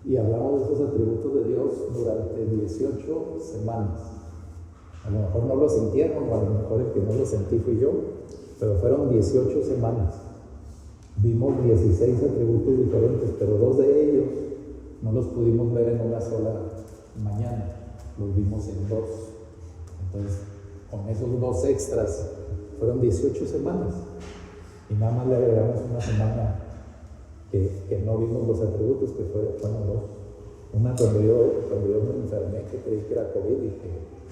y hablamos de esos atributos de Dios durante 18 semanas. A lo mejor no lo sintieron, o a lo mejor el que no lo sentí fui yo, pero fueron 18 semanas. Vimos 16 atributos diferentes, pero 2 de ellos no los pudimos ver en una sola mañana, los vimos en 2. Entonces, con esos 2 extras, fueron 18 semanas. Y nada más le agregamos una semana que no vimos los atributos, que fueron 2. Una cuando yo me enfermé, que creí que era COVID y que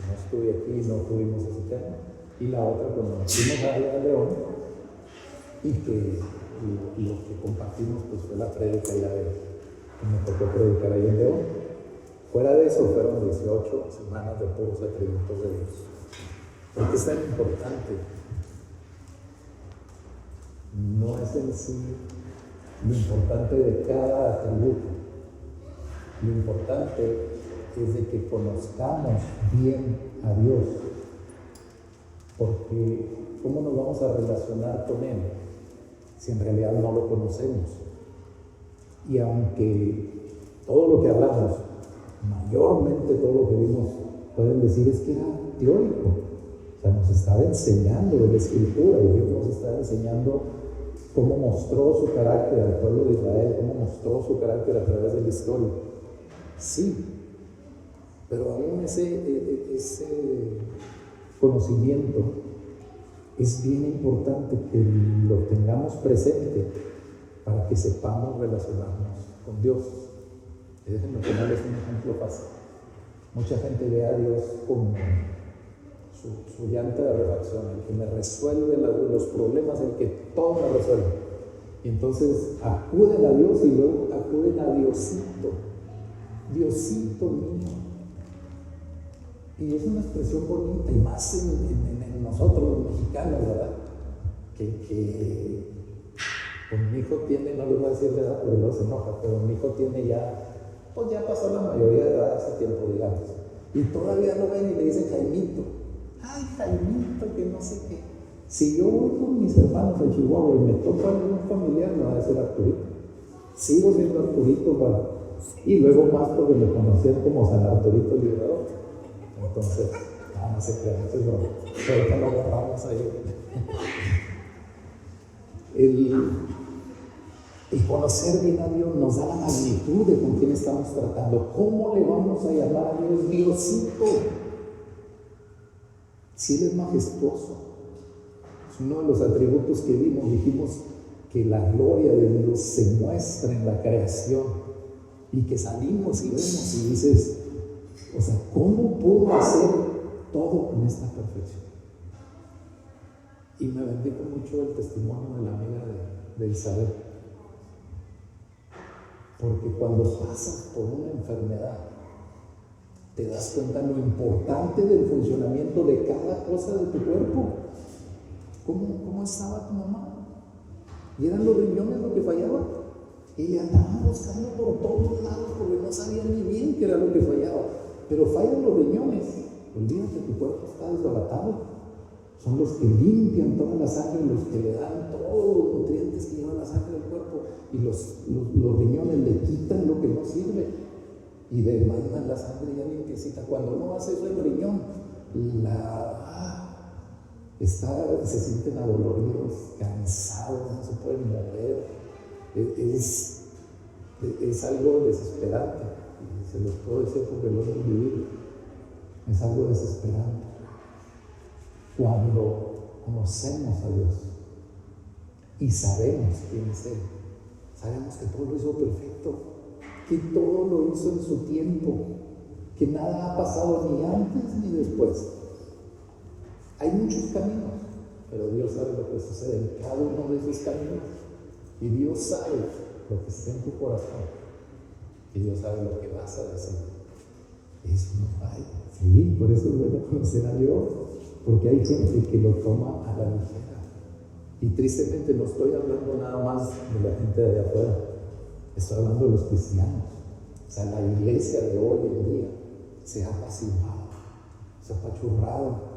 no estuve aquí y no tuvimos ese tema. Y la otra cuando nos fuimos a León y que lo que compartimos pues fue la prédica y la de que me tocó predicar ahí en León. Fuera de eso fueron 18 semanas de puros atributos de Dios. ¿Por qué es tan importante? No es en sí lo importante de cada atributo. Lo importante es de que conozcamos bien a Dios. Porque ¿cómo nos vamos a relacionar con Él si en realidad no lo conocemos? Y aunque todo lo que hablamos, mayormente todo lo que vimos, pueden decir es que era teórico. O sea, nos estaba enseñando de la Escritura y Dios nos estaba enseñando cómo mostró su carácter al pueblo de Israel, cómo mostró su carácter a través de la historia. Sí, pero aún ese conocimiento es bien importante que lo tengamos presente para que sepamos relacionarnos con Dios. Y déjenme ponerles un ejemplo fácil. Mucha gente ve a Dios como su llanta de refacción, el que me resuelve los problemas, el que todo me resuelve. Y entonces acuden a Dios y luego acuden a Diosito. Diosito mío. Y es una expresión bonita, y más en nosotros los mexicanos, ¿verdad? Que pues mi hijo tiene, no les voy a decir de edad porque luego se enoja, pero mi hijo tiene ya, pues ya pasó la mayoría de edad hace tiempo, digamos. Y todavía lo ven y le dicen Jaimito. Ay, Jaimito, que no sé qué. Si yo voy con mis hermanos a Chihuahua y me toca algún familiar, me va a decir Arturito. Sigo siendo Arturito, y luego más porque me conocían como San Arturito Librador. Entonces, no se crean, eso es broma. Pero ahorita lo borramos ahí. El conocer bien a Dios nos da la magnitud de con quién estamos tratando. ¿Cómo le vamos a llamar a Dios Diosito? Si Él es majestuoso. Es uno de los atributos que vimos. Dijimos que la gloria de Dios se muestra en la creación. Y que salimos y vemos y dices, o sea, ¿cómo puedo hacer todo con esta perfección? Y me bendijo mucho el testimonio de la amiga de Isabel. Porque cuando pasas por una enfermedad, te das cuenta lo importante del funcionamiento de cada cosa de tu cuerpo. ¿Cómo estaba tu mamá? Y eran los riñones lo que fallaba. Y le andaban buscando por todos lados porque no sabían ni bien qué era lo que fallaba. Pero fallan los riñones. Olvídate, tu cuerpo está desbaratado. Son los que limpian toda la sangre, los que le dan todos los nutrientes que lleva la sangre del cuerpo. Y los riñones le quitan lo que no sirve. Y demandan la sangre ya limpiecita. Cuando no hace eso el riñón, se sienten adoloridos, cansados, no se pueden mover. Es algo desesperante, y se los puedo decir porque lo hemos vivido. Es algo desesperante cuando conocemos a Dios y sabemos quién es Él. Sabemos que todo lo hizo perfecto, que todo lo hizo en su tiempo, que nada ha pasado ni antes ni después. Hay muchos caminos, pero Dios sabe lo que sucede en cada uno de esos caminos. Y Dios sabe lo que está en tu corazón. Y Dios sabe lo que vas a decir. Eso no falla. Sí, por eso es bueno conocer a Dios. Porque hay gente que lo toma a la ligera. Y tristemente no estoy hablando nada más de la gente de allá afuera. Estoy hablando de los cristianos. O sea, la iglesia de hoy en día se ha apaciguado, se ha apachurrado,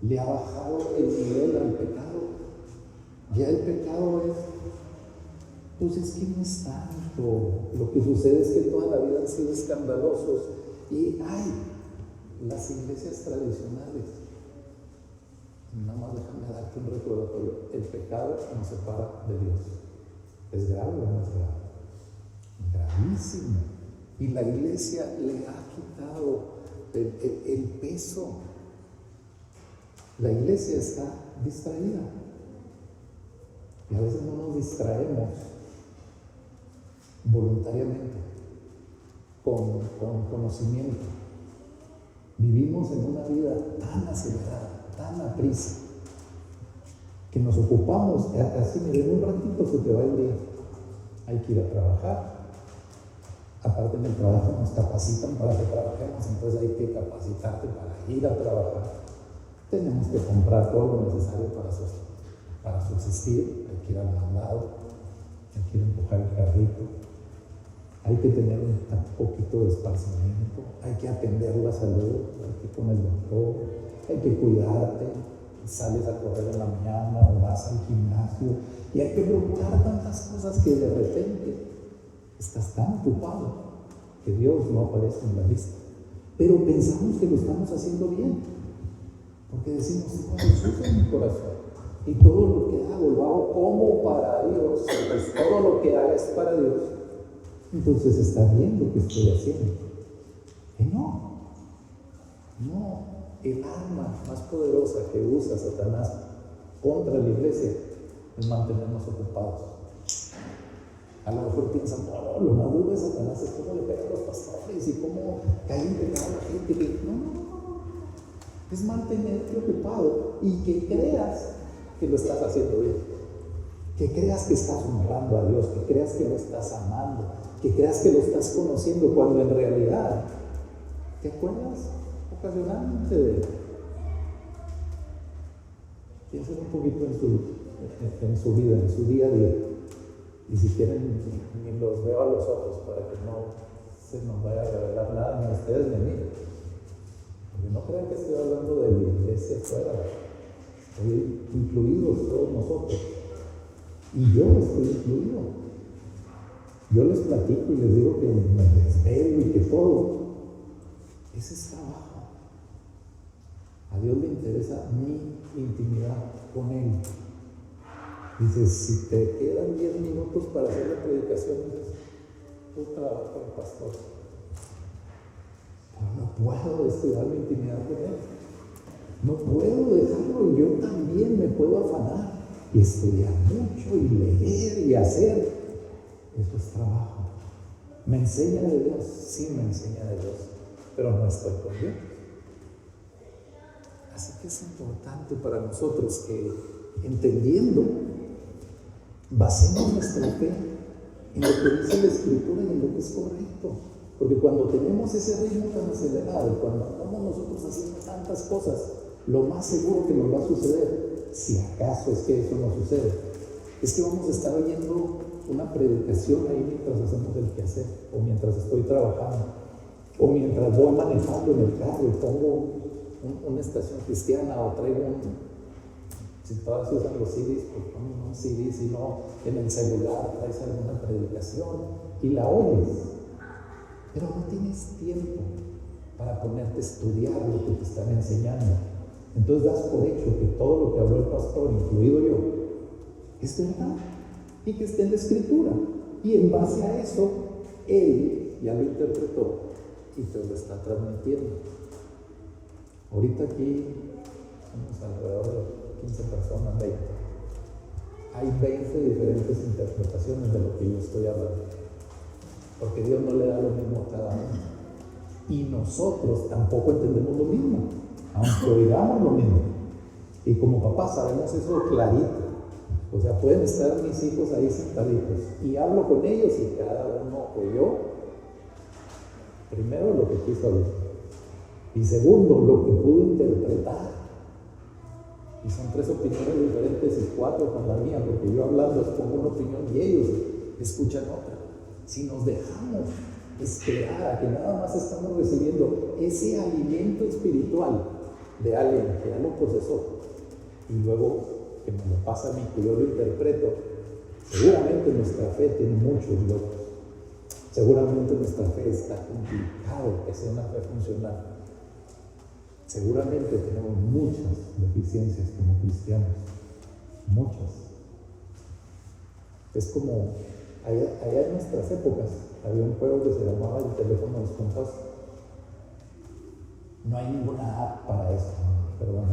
le ha bajado el nivel al pecado. Ya el pecado Pues es que no es tanto. Lo que sucede es que toda la vida han sido escandalosos. Y hay las iglesias tradicionales. Nada más déjame darte un recordatorio. El pecado nos separa de Dios. ¿Es grave o no es grave? Gravísimo. Y la iglesia le ha quitado el peso. La iglesia está distraída. Y a veces no nos distraemos voluntariamente con conocimiento. Vivimos en una vida tan acelerada, tan aprisa, que nos ocupamos, así miren, un ratito se te va el día. Hay que ir a trabajar. Aparte en el trabajo nos capacitan para que trabajemos, entonces hay que capacitarte para ir a trabajar. Tenemos que comprar todo lo necesario para subsistir. Hay que ir al mandado, hay que ir a empujar el carrito, hay que tener un poquito de esparcimiento, hay que atender la salud, hay que ir con el doctor, hay que cuidarte, sales a correr en la mañana o vas al gimnasio y hay que procurar tantas cosas que de repente estás tan ocupado que Dios no aparece en la lista. Pero pensamos que lo estamos haciendo bien, porque decimos, bueno, Jesús es mi corazón y todo lo que hago lo hago como para Dios, pues todo lo que haga es para Dios. Entonces está bien lo que estoy haciendo. Y no, el arma más poderosa que usa Satanás contra la iglesia es mantenernos ocupados. A lo mejor piensan, no, lo más duro de Satanás es cómo le pegan a los pastores y cómo cae en pecado a la gente. No. Es mantenerte ocupado y que creas que lo estás haciendo bien. Que creas que estás honrando a Dios, que creas que lo estás amando, que creas que lo estás conociendo, cuando en realidad te acuerdas ocasionalmente de él. Piensen un poquito en su vida, en su día a día. Y si quieren, ni los veo a los ojos para que no se nos vaya a revelar nada, ni a ustedes ni a mí. Porque no crean que estoy hablando de la iglesia fuera. Estoy incluidos todos nosotros. Y yo estoy incluido. Yo les platico y les digo que me desvelo y que todo. Ese es trabajo. A Dios le interesa mi intimidad con Él. Dice, si te quedan 10 minutos para hacer la predicación, dices, tú trabajas como pastor. Pero no puedo descuidar mi intimidad con Él. No puedo dejarlo, y yo también me puedo afanar y estudiar mucho y leer y hacer. Eso es trabajo. ¿Me enseña de Dios? Sí, me enseña de Dios, pero no estoy con Dios. Así que es importante para nosotros que, entendiendo, basemos nuestra fe en lo que dice la Escritura y en lo que es correcto. Porque cuando tenemos ese ritmo tan acelerado, cuando andamos nosotros haciendo tantas cosas, lo más seguro que nos va a suceder, si acaso es que eso no sucede, es que vamos a estar oyendo una predicación ahí mientras hacemos el quehacer, o mientras estoy trabajando, o mientras voy manejando en el carro y pongo una estación cristiana, o traigo si todas usan los CDs, pues ponen un CD, si no, en el celular traes alguna predicación y la oyes, pero no tienes tiempo para ponerte a estudiar lo que te están enseñando. Entonces das por hecho que todo lo que habló el pastor, incluido yo, es verdad y que está en la Escritura, y en base a eso él ya lo interpretó y te lo está transmitiendo. Ahorita aquí somos alrededor de 15 personas, 20. Hay 20 diferentes interpretaciones de lo que yo estoy hablando, porque Dios no le da lo mismo a cada uno, y nosotros tampoco entendemos lo mismo, aunque oigamos lo mismo. Y como papás sabemos eso clarito. O sea, pueden estar mis hijos ahí sentaditos y hablo con ellos y cada uno oyó primero lo que quiso oír y segundo lo que pudo interpretar. Y son 3 opiniones diferentes y 4 con la mía, porque yo hablando expongo una opinión y ellos escuchan otra. Si nos dejamos esperar a que nada más estamos recibiendo ese alimento espiritual de alguien que ya lo procesó y luego que me lo pasa a mí, que yo lo interpreto, Seguramente nuestra fe tiene muchos huecos. Seguramente nuestra fe está complicado que sea una fe funcional. Seguramente tenemos muchas deficiencias como cristianos. Muchas. Es como, allá en nuestras épocas, había un juego que se llamaba el teléfono descompuesto. No hay ninguna app para eso, perdón,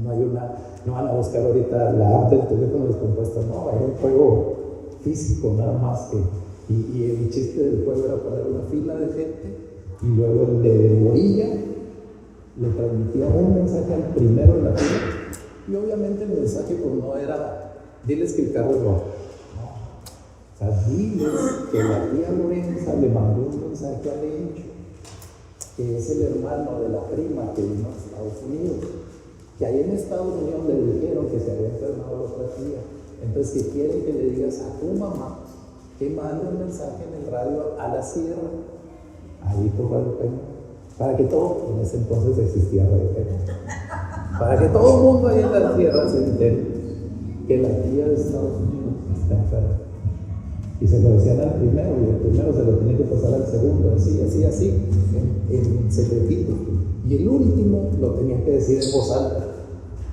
no hay una, no van a buscar ahorita la app del teléfono descompuesto, no, era un juego físico nada más y el chiste del juego era poner una fila de gente y luego el de orilla le transmitía un mensaje al primero de la fila y obviamente el mensaje pues no era, diles que el carro es rojo. O sea, diles que la tía Lorenza le mandó un mensaje a Lencho, que es el hermano de la prima que vino a Estados Unidos, que ahí en Estados Unidos le dijeron que se había enfermado la otra tía. Entonces, que quieren que le digas a tu mamá que mande un mensaje en el radio a la sierra, ahí por Radio Peña, para que todo, en ese entonces existía Radio Peña, para que todo el mundo ahí en la sierra se entere que la tía de Estados Unidos está enferma. Y se lo decían al primero, y el primero se lo tenía que pasar al segundo, así, en secretito. Y el último lo tenía que decir en voz alta.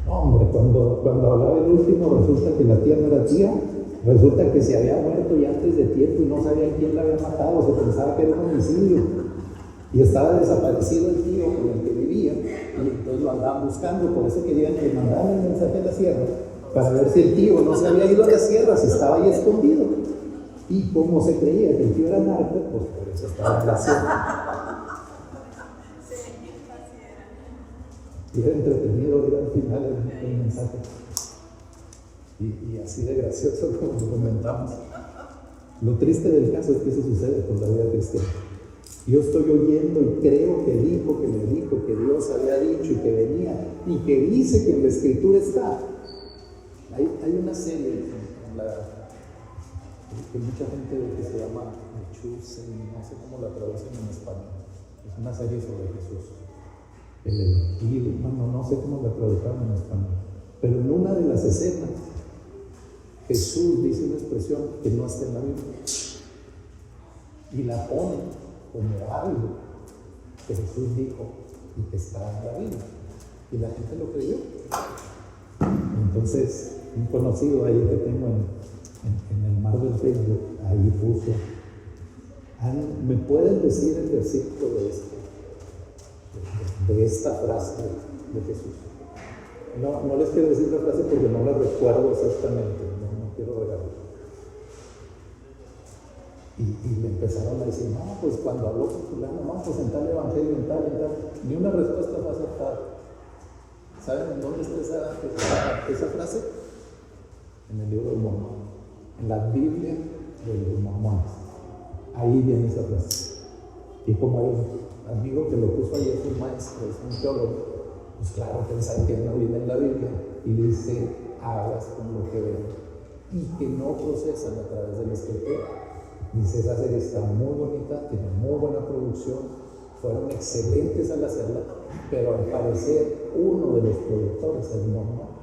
No, hombre, cuando hablaba el último, resulta que la tía no era tía, resulta que se había muerto ya antes de tiempo y no sabía quién la había matado, se pensaba que era un homicidio. Y estaba desaparecido el tío con el que vivía, y entonces lo andaban buscando, por eso querían que mandaran el mensaje a la sierra, para ver si el tío no se había ido a la sierra, si estaba ahí escondido. Y como se creía que el tío era narco, pues por eso estaba en la sierra. Y era entretenido ir al final el mensaje. Y así de gracioso como lo comentamos. Lo triste del caso es que eso sucede con la vida cristiana. Yo estoy oyendo y creo que dijo, que me dijo, que Dios había dicho y que venía, y que dice que en la Escritura está. Hay una serie en la que mucha gente ve que se llama Jesús, no sé cómo la traducen en español. Es una serie sobre Jesús. El elegido, bueno, no sé cómo la tradujeron en español. Pero en una de las escenas, Jesús dice una expresión que no está en la Biblia. Y la pone como algo que Jesús dijo y que está en la Biblia. Y la gente lo creyó. Entonces, un conocido ahí que tengo en el mar del Facebook, ahí puso, ¿me pueden decir el versículo de esta frase de Jesús? No les quiero decir la frase porque no la recuerdo exactamente, no quiero regalar. Y le empezaron a decir, no, pues cuando habló con fulano, no, pues en tal evangelio, en tal, ni una respuesta fue acertada. ¿Saben en dónde está esa frase? En el libro de Mormón. En la Biblia de los mormones. Ahí viene esa frase. Y como hay un amigo que lo puso ahí, es un maestro, es un teólogo, pues claro, pensáis que no viene en la Biblia y dice, hagas con lo que ven y que no procesan a través de la Escritura. Dice, esa serie está muy bonita, tiene muy buena producción, fueron excelentes al hacerla, pero al parecer uno de los productores es mormón.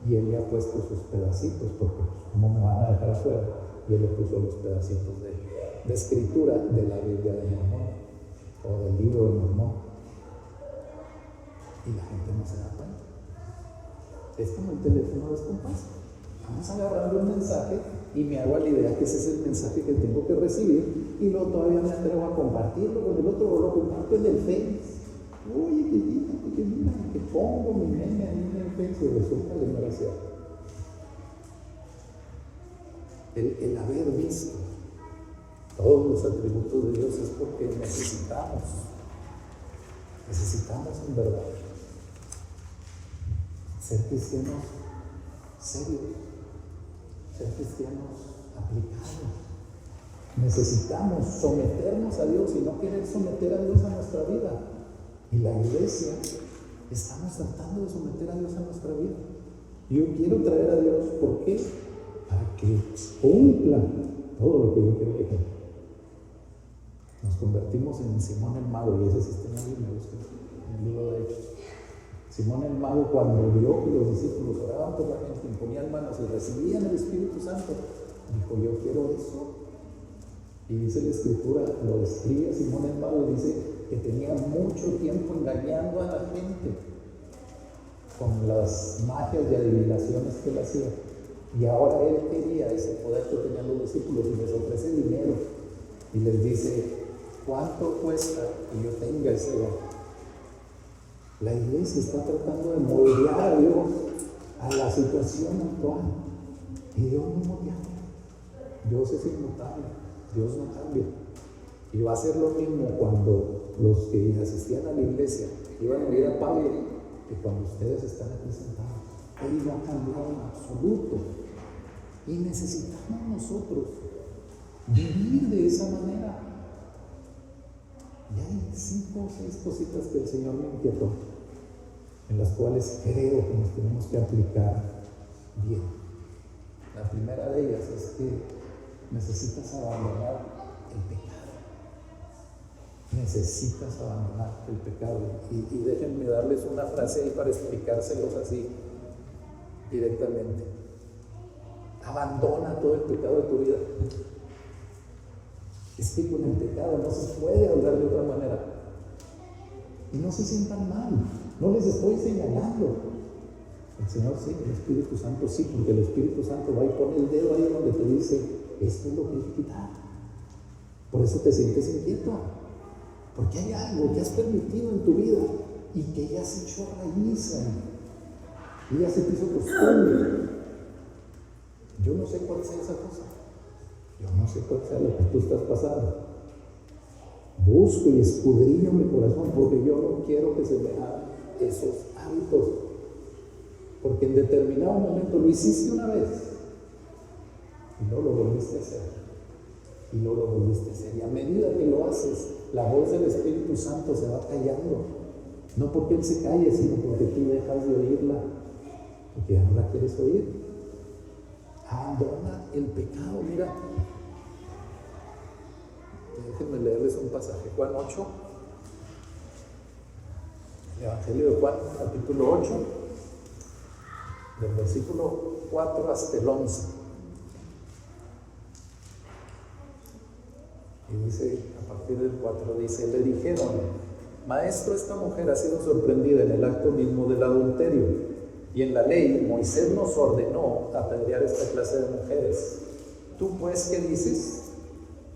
Y él le ha puesto sus pedacitos, porque ¿cómo me van a dejar afuera? Y él le puso los pedacitos de escritura de la Biblia de Mormón, o del libro de Mormón. Y la gente no se da cuenta. Es como el teléfono descompuesto. Vamos agarrando un mensaje y me hago a la idea que ese es el mensaje que tengo que recibir, y luego todavía me atrevo a compartirlo con el otro, o lo comparto en el Face. Oye, que mira, que pongo mi meme ahí en el Face y resulta que no era cierto. El haber visto todos los atributos de Dios es porque necesitamos en verdad ser cristianos serios, ser cristianos aplicados. Necesitamos someternos a Dios y no querer someter a Dios a nuestra vida. Y la iglesia, estamos tratando de someter a Dios a nuestra vida. Yo quiero traer a Dios, ¿por qué? Para que cumpla todo lo que yo quiero que cumpla. Nos convertimos en Simón el Mago, y ese sistema me gusta en el libro de Hechos. Simón el Mago, cuando vio que los discípulos oraban por la gente, imponían manos y recibían el Espíritu Santo, dijo: yo quiero eso. Y dice la Escritura, lo describe a Simón el Mago y dice que tenía mucho tiempo engañando a la gente con las magias y adivinaciones que él hacía. Y ahora él quería ese poder que tenían los discípulos y les ofrece dinero y les dice: ¿cuánto cuesta que yo tenga ese don? La iglesia está tratando de moldear a Dios a la situación actual y Dios no moldea. Dios es inmutable, Dios no cambia. Y va a ser lo mismo cuando los que asistían a la iglesia iban a oír a Pablo que cuando ustedes están aquí sentados. Él no ha cambiado en absoluto. Y necesitamos nosotros vivir de esa manera. Y hay 5 o 6 cositas que el Señor me inquietó, en las cuales creo que nos tenemos que aplicar bien. La primera de ellas es que necesitas abandonar el pecado. Necesitas abandonar el pecado. Y déjenme darles una frase ahí para explicárselos así directamente. Abandona todo el pecado de tu vida. Es que con el pecado no se puede hablar de otra manera. Y no se sientan mal, no les estoy señalando. El Señor sí, el Espíritu Santo sí, porque el Espíritu Santo va y pone el dedo ahí donde te dice: esto es lo que hay que quitar. Por eso te sientes inquieto, porque hay algo que has permitido en tu vida y que ya se echó raíz ahí, y ya se te hizo costumbre. Yo no sé cuál sea esa cosa. Yo no sé cuál sea lo que tú estás pasando. Busco y escudriño mi corazón, porque yo no quiero que se me hagan esos hábitos. Porque en determinado momento lo hiciste una vez y no lo volviste a hacer. Y no lo volviste a hacer. Y a medida que lo haces, la voz del Espíritu Santo se va callando. No porque Él se calle, sino porque tú dejas de oírla, porque ya no la quieres oír. Abandona el pecado. Mira, déjenme leerles un pasaje. Juan 8, el Evangelio de Juan, capítulo 8, del versículo 4 hasta el 11. Y dice, a partir del 4, dice: le dijeron: Maestro, esta mujer ha sido sorprendida en el acto mismo del adulterio. Y en la ley, Moisés nos ordenó apedrear esta clase de mujeres. ¿Tú pues qué dices?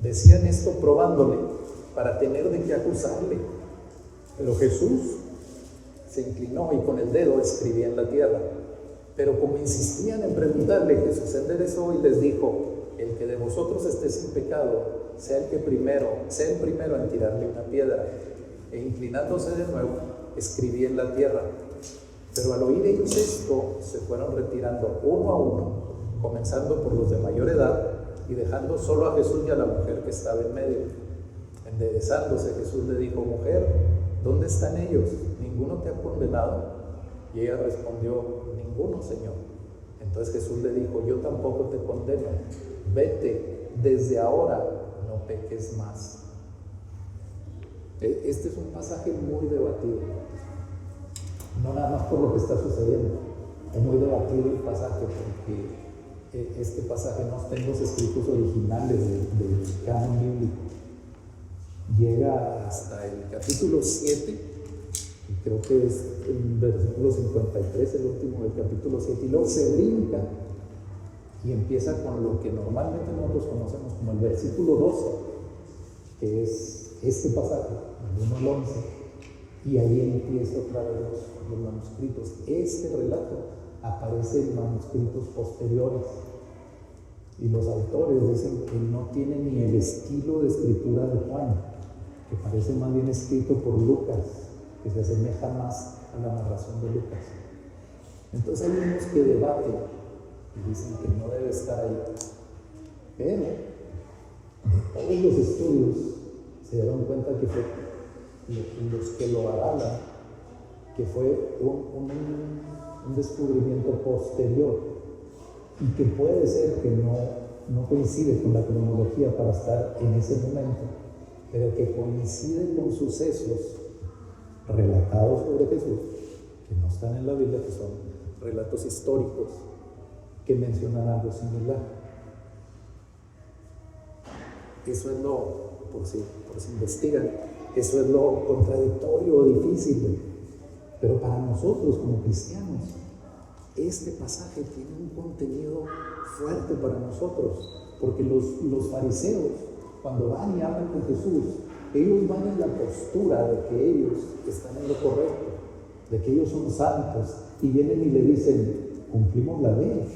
Decían esto probándole, para tener de qué acusarle. Pero Jesús se inclinó y con el dedo escribía en la tierra. Pero como insistían en preguntarle, Jesús se enderezó y les dijo: el que de vosotros esté sin pecado, sea el primero en tirarle una piedra. E inclinándose de nuevo, escribía en la tierra. Pero al oír ellos esto, se fueron retirando uno a uno, comenzando por los de mayor edad y dejando solo a Jesús y a la mujer que estaba en medio. Enderezándose, Jesús le dijo: mujer, ¿dónde están ellos? ¿Ninguno te ha condenado? Y ella respondió: ninguno, Señor. Entonces Jesús le dijo: yo tampoco te condeno. Vete, desde ahora no peques más. Este es un pasaje muy debatido. No nada más por lo que está sucediendo. Es muy debatido el pasaje porque este pasaje no está en los escritos originales del canon bíblico. Llega hasta el capítulo 7, y creo que es el versículo 53, el último del capítulo 7, y luego se brinca y empieza con lo que normalmente nosotros conocemos como el versículo 12, que es este pasaje, del 1 al 11, y ahí empieza otra vez los manuscritos. Este relato aparece en manuscritos posteriores, y los autores dicen que no tiene ni el estilo de escritura de Juan, que parece más bien escrito por Lucas, que se asemeja más a la narración de Lucas. Entonces hay unos que debaten y dicen que no debe estar ahí, pero de todos los estudios se dieron cuenta que fue los que lo avalan, que fue un descubrimiento posterior, y que puede ser que no coincide con la cronología para estar en ese momento, pero que coincide con sucesos relatados sobre Jesús que no están en la Biblia, que son relatos históricos que mencionan algo similar. Eso es por si investigan, eso es lo contradictorio o difícil. Pero para nosotros como cristianos, este pasaje tiene un contenido fuerte para nosotros, porque los fariseos, cuando van y hablan con Jesús, ellos van en la postura de que ellos están en lo correcto, de que ellos son santos, y vienen y le dicen, cumplimos la ley.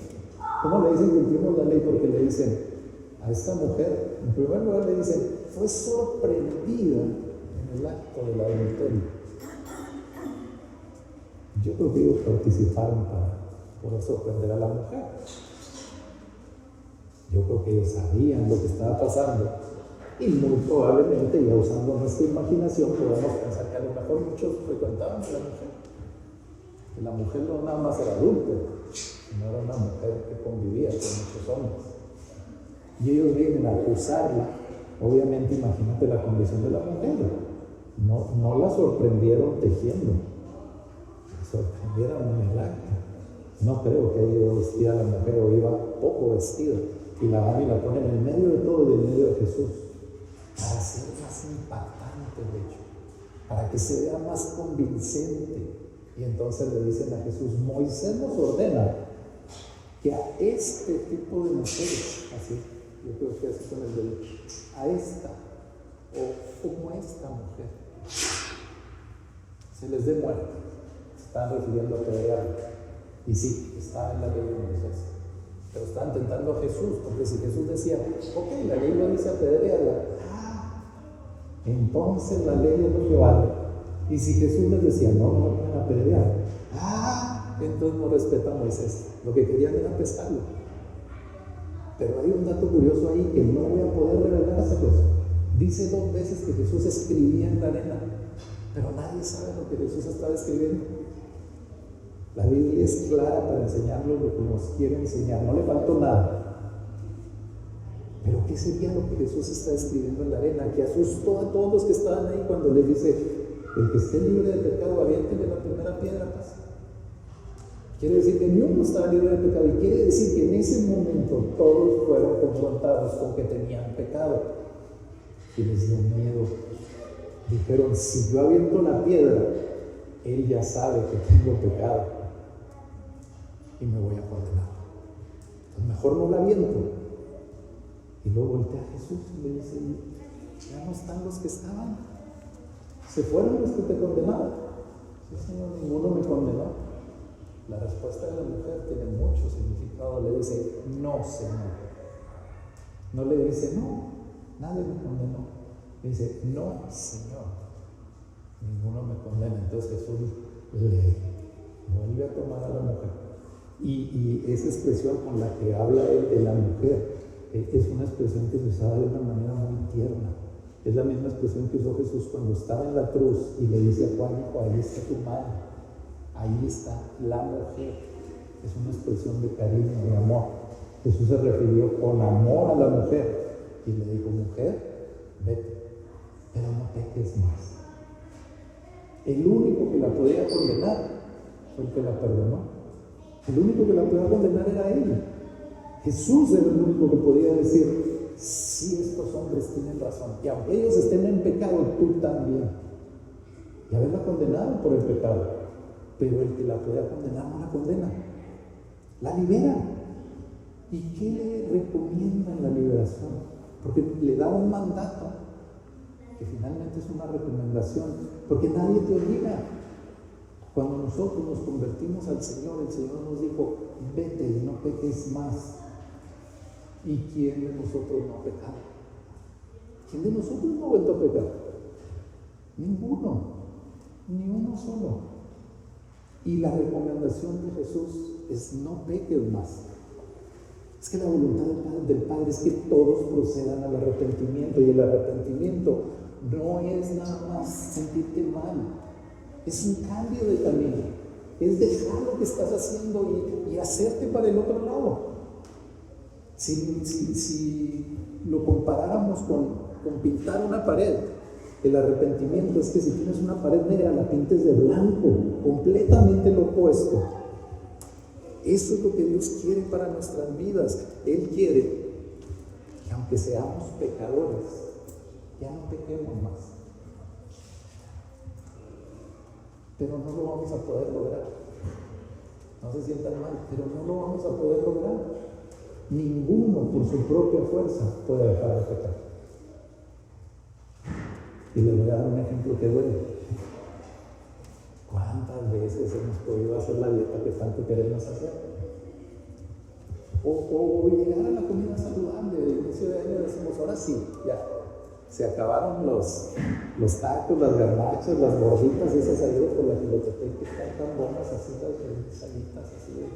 ¿Cómo le dicen cumplimos la ley? Porque le dicen a esta mujer, en primer lugar le dicen, fue sorprendida en el acto del adulterio. Yo creo que ellos participaron para sorprender a la mujer. Yo creo que ellos sabían lo que estaba pasando, y muy probablemente, ya usando nuestra imaginación, podemos pensar que a lo mejor muchos frecuentaban a la mujer. Que la mujer no nada más era adúltera, sino era una mujer que convivía con muchos hombres. Y ellos vienen a acusarla. Obviamente, imagínate la condición de la mujer. No la sorprendieron tejiendo, la sorprendieron en el acto. No creo que haya ido vestida la mujer o iba poco vestida, y la van y la ponen en medio de todo y en medio de Jesús, para ser más impactante el hecho, para que se vea más convincente. Y entonces le dicen a Jesús, Moisés nos ordena que a este tipo de mujeres, así, yo creo que así con el dedo, a esta o como esta mujer, se les dé muerte. Están refiriendo a apedrearla. Y sí, estaba en la ley de Moisés, pero estaban tentando a Jesús, porque si Jesús decía, ok, la ley lo dice apedrearla, entonces la ley es lo que vale. Y si Jesús les decía, no pueden apedrear, entonces no respeta a Moisés. Lo que querían era pescarlo. Pero hay un dato curioso ahí que no voy a poder revelárselos. Dice 2 veces que Jesús escribía en la arena, pero nadie sabe lo que Jesús estaba escribiendo. La Biblia es clara para enseñarnos lo que nos quiere enseñar, no le faltó nada. Pero ¿qué sería lo que Jesús está escribiendo en la arena? Que asustó a todos los que estaban ahí cuando les dice, el que esté libre de pecado, aviéntele la primera piedra, pues. Quiere decir que ni uno estaba libre de pecado, y quiere decir que en ese momento todos fueron confrontados con que tenían pecado. Y les dio miedo. Dijeron, si yo aviento la piedra, él ya sabe que tengo pecado y me voy a condenar. Entonces mejor no la aviento. Y luego voltea a Jesús y le dice, ya no están los que estaban, se fueron los que te condenaron. Sí, Señor, ninguno me condenó. La respuesta de la mujer tiene mucho significado. Le dice, no, Señor. No le dice, no, nadie me condenó. Le dice, no, Señor, ninguno me condena. Entonces Jesús le vuelve a tomar a la mujer. Y esa expresión con la que habla él de la mujer es una expresión que se usaba de una manera muy tierna. Es la misma expresión que usó Jesús cuando estaba en la cruz y le dice a Juan, hijo, ahí está tu madre, ahí está la mujer. Es una expresión de cariño, de amor. Jesús se refirió con amor a la mujer y le dijo, mujer, vete, pero no peques más. El único que la podía condenar fue el que la perdonó. El único que la podía condenar era él. Jesús era el único que podía decir, sí, estos hombres tienen razón, y aunque ellos estén en pecado, tú también. Y haberla condenado por el pecado. Pero el que la podía condenar no la condena, la libera. ¿Y qué le recomienda en la liberación? Porque le da un mandato, que finalmente es una recomendación, porque nadie te obliga. Cuando nosotros nos convertimos al Señor, el Señor nos dijo, vete y no peques más. ¿Y quién de nosotros no ha pecado? ¿Quién de nosotros no ha vuelto a pecar? Ninguno, ni uno solo. Y la recomendación de Jesús es no peques más. Es que la voluntad del Padre es que todos procedan al arrepentimiento, y el arrepentimiento no es nada más sentirte mal, es un cambio de camino, es dejar lo que estás haciendo y hacerte para el otro lado. Si lo comparáramos con pintar una pared, El arrepentimiento es que si tienes una pared negra, la pintes de blanco, completamente lo opuesto. Eso es lo que Dios quiere para nuestras vidas. Él quiere que aunque seamos pecadores, ya no pequemos más. Pero no lo vamos a poder lograr. No se sientan mal, pero no lo vamos a poder lograr. Ninguno por su propia fuerza puede dejar de pecar. Y les voy a dar un ejemplo que duele. ¿Cuántas veces hemos podido hacer la dieta que tanto queremos hacer? O llegar a la comida saludable. De inicio de año decimos, ahora sí, ya. Se acabaron los tacos, las garnachas, las gorditas, esas ahí de por la Filotepec que están tan buenas, así las salitas, así.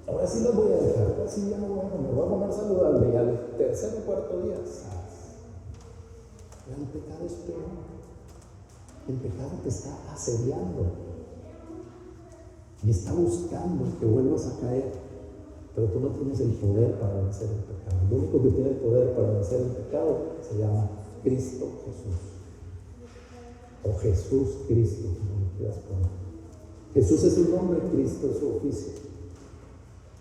Ahora sí las voy a dejar, ahora sí ya no voy a comer saludable. Y al tercer o cuarto día, el pecado es peor. El pecado te está asediando y está buscando que vuelvas a caer. Pero tú no tienes el poder para vencer el pecado. Lo único que tiene el poder para vencer el pecado se llama Cristo Jesús. O Jesús Cristo, como lo quieras poner. Jesús es su nombre, Cristo es su oficio.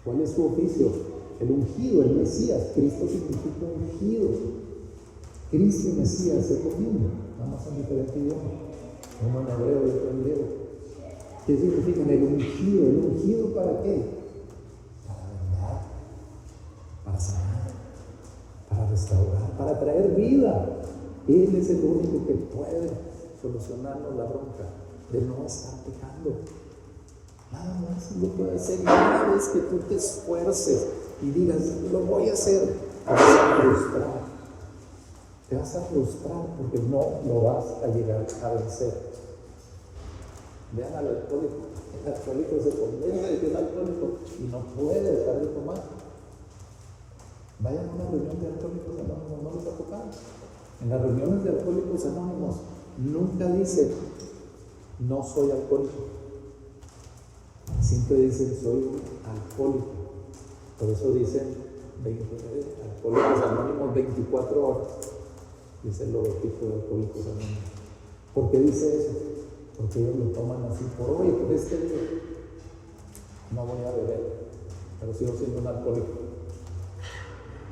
¿Cuál es su oficio? El ungido, el Mesías. Cristo significa ungido. Cristo y Mesías es lo mismo, nada más en diferente idioma. Uno en hebreo y otro en griego. ¿Qué significa el ungido? ¿El ungido para qué? Para sanar, para restaurar, para traer vida. Él es el único que puede solucionarnos la bronca de no estar pecando. Nada más lo puede hacer. Y cada vez que tú te esfuerces y digas, lo voy a hacer, te vas a frustrar. Te vas a frustrar porque no lo vas a llegar a vencer. Vean al alcohólico. El alcohólico se convence de que es alcohólico y no puede dejar de tomar. Vayan a una reunión de alcohólicos anónimos, no les ha tocado. En las reuniones de alcohólicos anónimos nunca dicen, no soy alcohólico. Siempre dicen, soy alcohólico. Por eso dicen, alcohólicos anónimos 24 horas. Dice el logotipo de alcohólicos anónimos. ¿Por qué dice eso? Porque ellos lo toman así por hoy, por este día. No voy a beber, pero sigo siendo un alcohólico.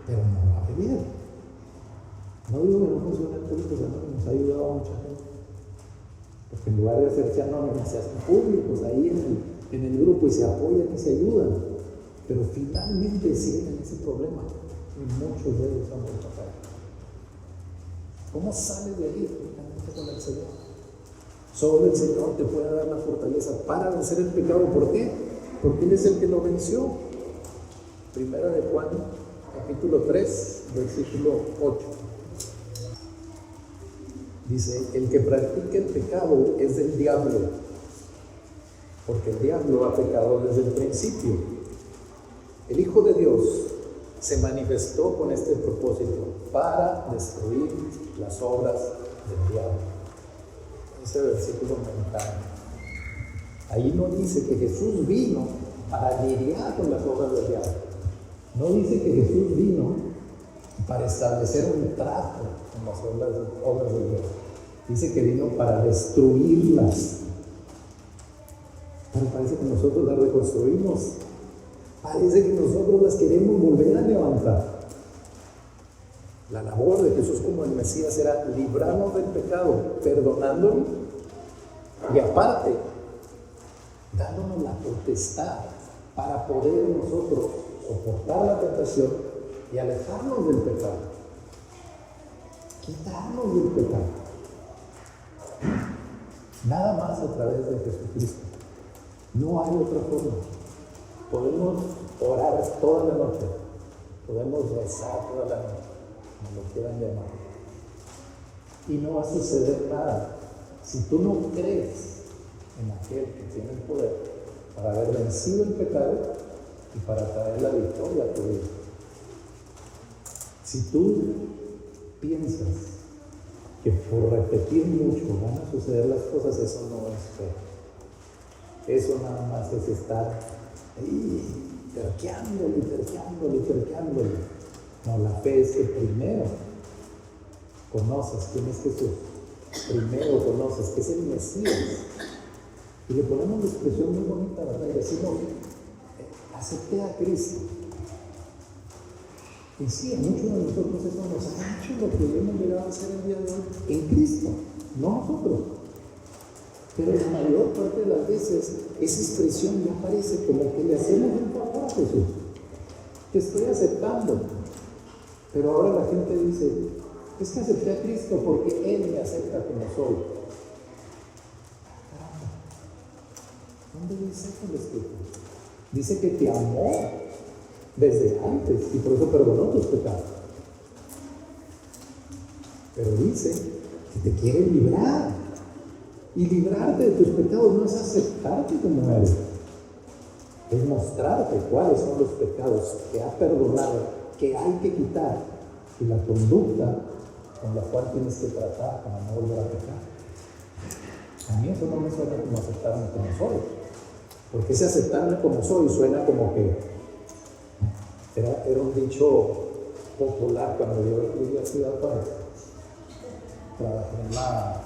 Pero no va a beber. No digo que no funcione Alcohólicos Anónimos, ha ayudado a mucha gente. Porque en lugar de hacerse anónimos, se hacen públicos ahí en el grupo y se apoyan y se ayudan. Pero finalmente siguen en ese problema. Y muchos de ellos han vuelto a caer. ¿Cómo sales de ahí? Únicamente con el Señor. Solo el Señor te puede dar la fortaleza para vencer el pecado. ¿Por qué? Porque Él es el que lo venció. Primera de Juan, capítulo 3, versículo 8. Dice, el que practica el pecado es del diablo, porque el diablo ha pecado desde el principio. El Hijo de Dios se manifestó con este propósito, para destruir las obras del diablo. Ese versículo me encanta. Ahí no dice que Jesús vino para lidiar con las obras del diablo. No dice que Jesús vino para establecer un trato con las obras del diablo. Dice que vino para destruirlas. Pero parece que nosotros las reconstruimos. Parece que nosotros las queremos volver a levantar. La labor de Jesús como el Mesías era librarnos del pecado, perdonándolo y aparte, dándonos la potestad para poder nosotros soportar la tentación y alejarnos del pecado, quitarnos del pecado. Nada más a través de Jesucristo. No hay otra forma. Podemos orar toda la noche, podemos rezar toda la noche, como lo quieran llamar, y no va a suceder nada si tú no crees en aquel que tiene el poder para haber vencido el pecado y para traer la victoria a tu vida. Si tú piensas que por repetir mucho van a suceder las cosas, eso no es fe. Eso nada más es estar ahí terqueándole. No, la fe es que primero conoces quién es Jesús, primero conoces que es el Mesías, y le ponemos una expresión muy bonita, ¿verdad? Y decimos, acepté a Cristo. Y sí, a muchos de nosotros eso nos ha hecho lo que hemos llegado a ser el día de hoy en Cristo, no nosotros. Pero la mayor parte de las veces esa expresión ya parece como que le hacemos un favor a Jesús. Te estoy aceptando. Pero ahora la gente dice, es que acepté a Cristo porque Él me acepta como soy. Caramba, ¿dónde dice eso la Escritura? Dice que te amó desde antes y por eso perdonó tus pecados. Pero dice que te quiere librar. Y librarte de tus pecados no es aceptarte como eres, es mostrarte cuáles son los pecados que ha perdonado, que hay que quitar, y la conducta con la cual tienes que tratar para no volver a pecar. A mí eso no me suena como aceptarme como soy, porque ese aceptarme como soy suena como que era un dicho popular cuando yo vivía a Ciudad Juárez. Trabajé en la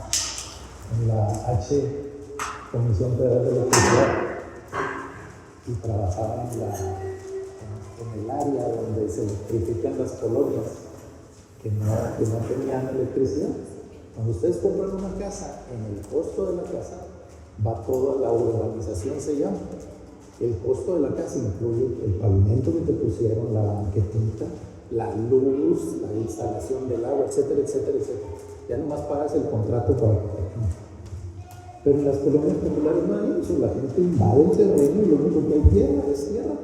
Comisión Federal de Electricidad y trabajaba en el área donde se electrifican las colonias que no tenían electricidad. Cuando ustedes compran una casa, en el costo de la casa va toda la urbanización, se llama. El costo de la casa incluye el pavimento que te pusieron, la banquetita, la luz, la instalación del agua, etcétera, etcétera, etcétera. Ya nomás pagas el contrato para que te. Pero en las colonias populares no hay eso, la gente invade el terreno y lo único que hay es tierra.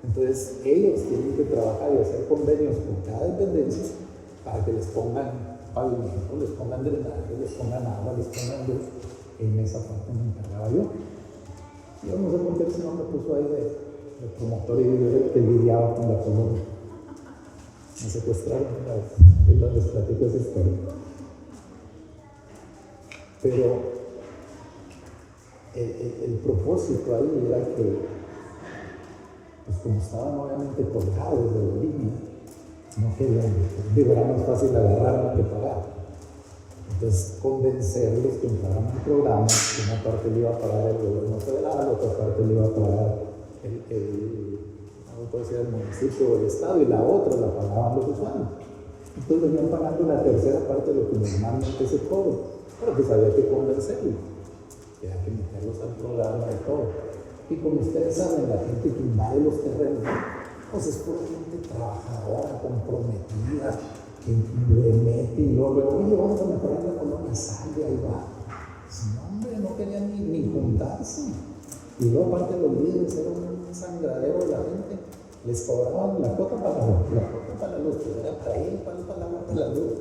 Entonces ellos tienen que trabajar y hacer convenios con cada dependencia para que les pongan pavimento, les pongan drenaje, les pongan agua, les pongan luz. En esa parte me encargaba yo. Yo no sé por qué el Señor me puso ahí de promotor y yo era el que lidiaba con la colonia. Me secuestraron una vez, y les platico esa historia. Pero el propósito ahí era que, pues como estaban obviamente colgados de la línea, no querían, era más fácil agarrarla que pagar. Entonces, convencerlos que entraran en programas, que una parte le iba a pagar el gobierno federal, otra parte le iba a pagar no puedo decir el municipio o el estado, y la otra la pagaban los usuarios. Entonces venían pagando la tercera parte de lo que normalmente se cobra, pero pues había que convencerlos, que había que meterlos al programa y todo. Y como ustedes saben, la gente que invade los terrenos, pues es pura gente trabajadora, comprometida, que le mete y luego, oye, vamos a mejorar la colonia, sale, ahí va. No, hombre, no querían ni juntarse. Y luego, aparte, los líderes eran un sangradero de la gente. Les cobraban la cuota para la luz, pero era para él, para la luz.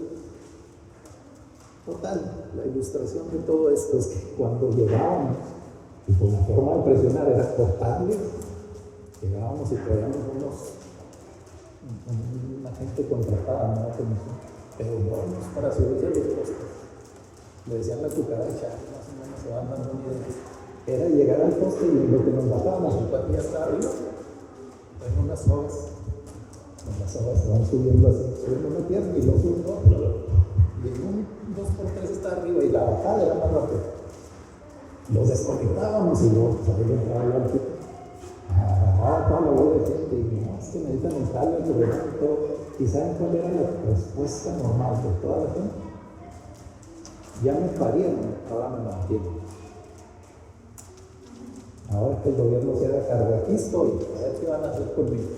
Total, la ilustración de todo esto es que cuando llegábamos, y por la forma de presionar era cortarles, llegábamos y traíamos una gente contratada, no comisión, pero buenos para subirse a los postes. Le decían la cucaracha, más o menos se van dando una idea. Era llegar al poste y lo que nos bajábamos, el patilla estaba arriba, traen unas sogas, con las sogas se van subiendo así, subiendo una pierna y luego suben otra, y en un 2x3 está arriba y la bajada era más rápida. Los desconectábamos y luego pues ahí entraba el arquito, agarraba toda la bola de gente y no, es que necesitan entrarle al gobierno y todo. ¿Y saben cuál era la respuesta normal de toda la gente? Ya me parieron, ahora me mantienen. Ahora que el gobierno se haga cargo, aquí estoy, a ver qué van a hacer conmigo.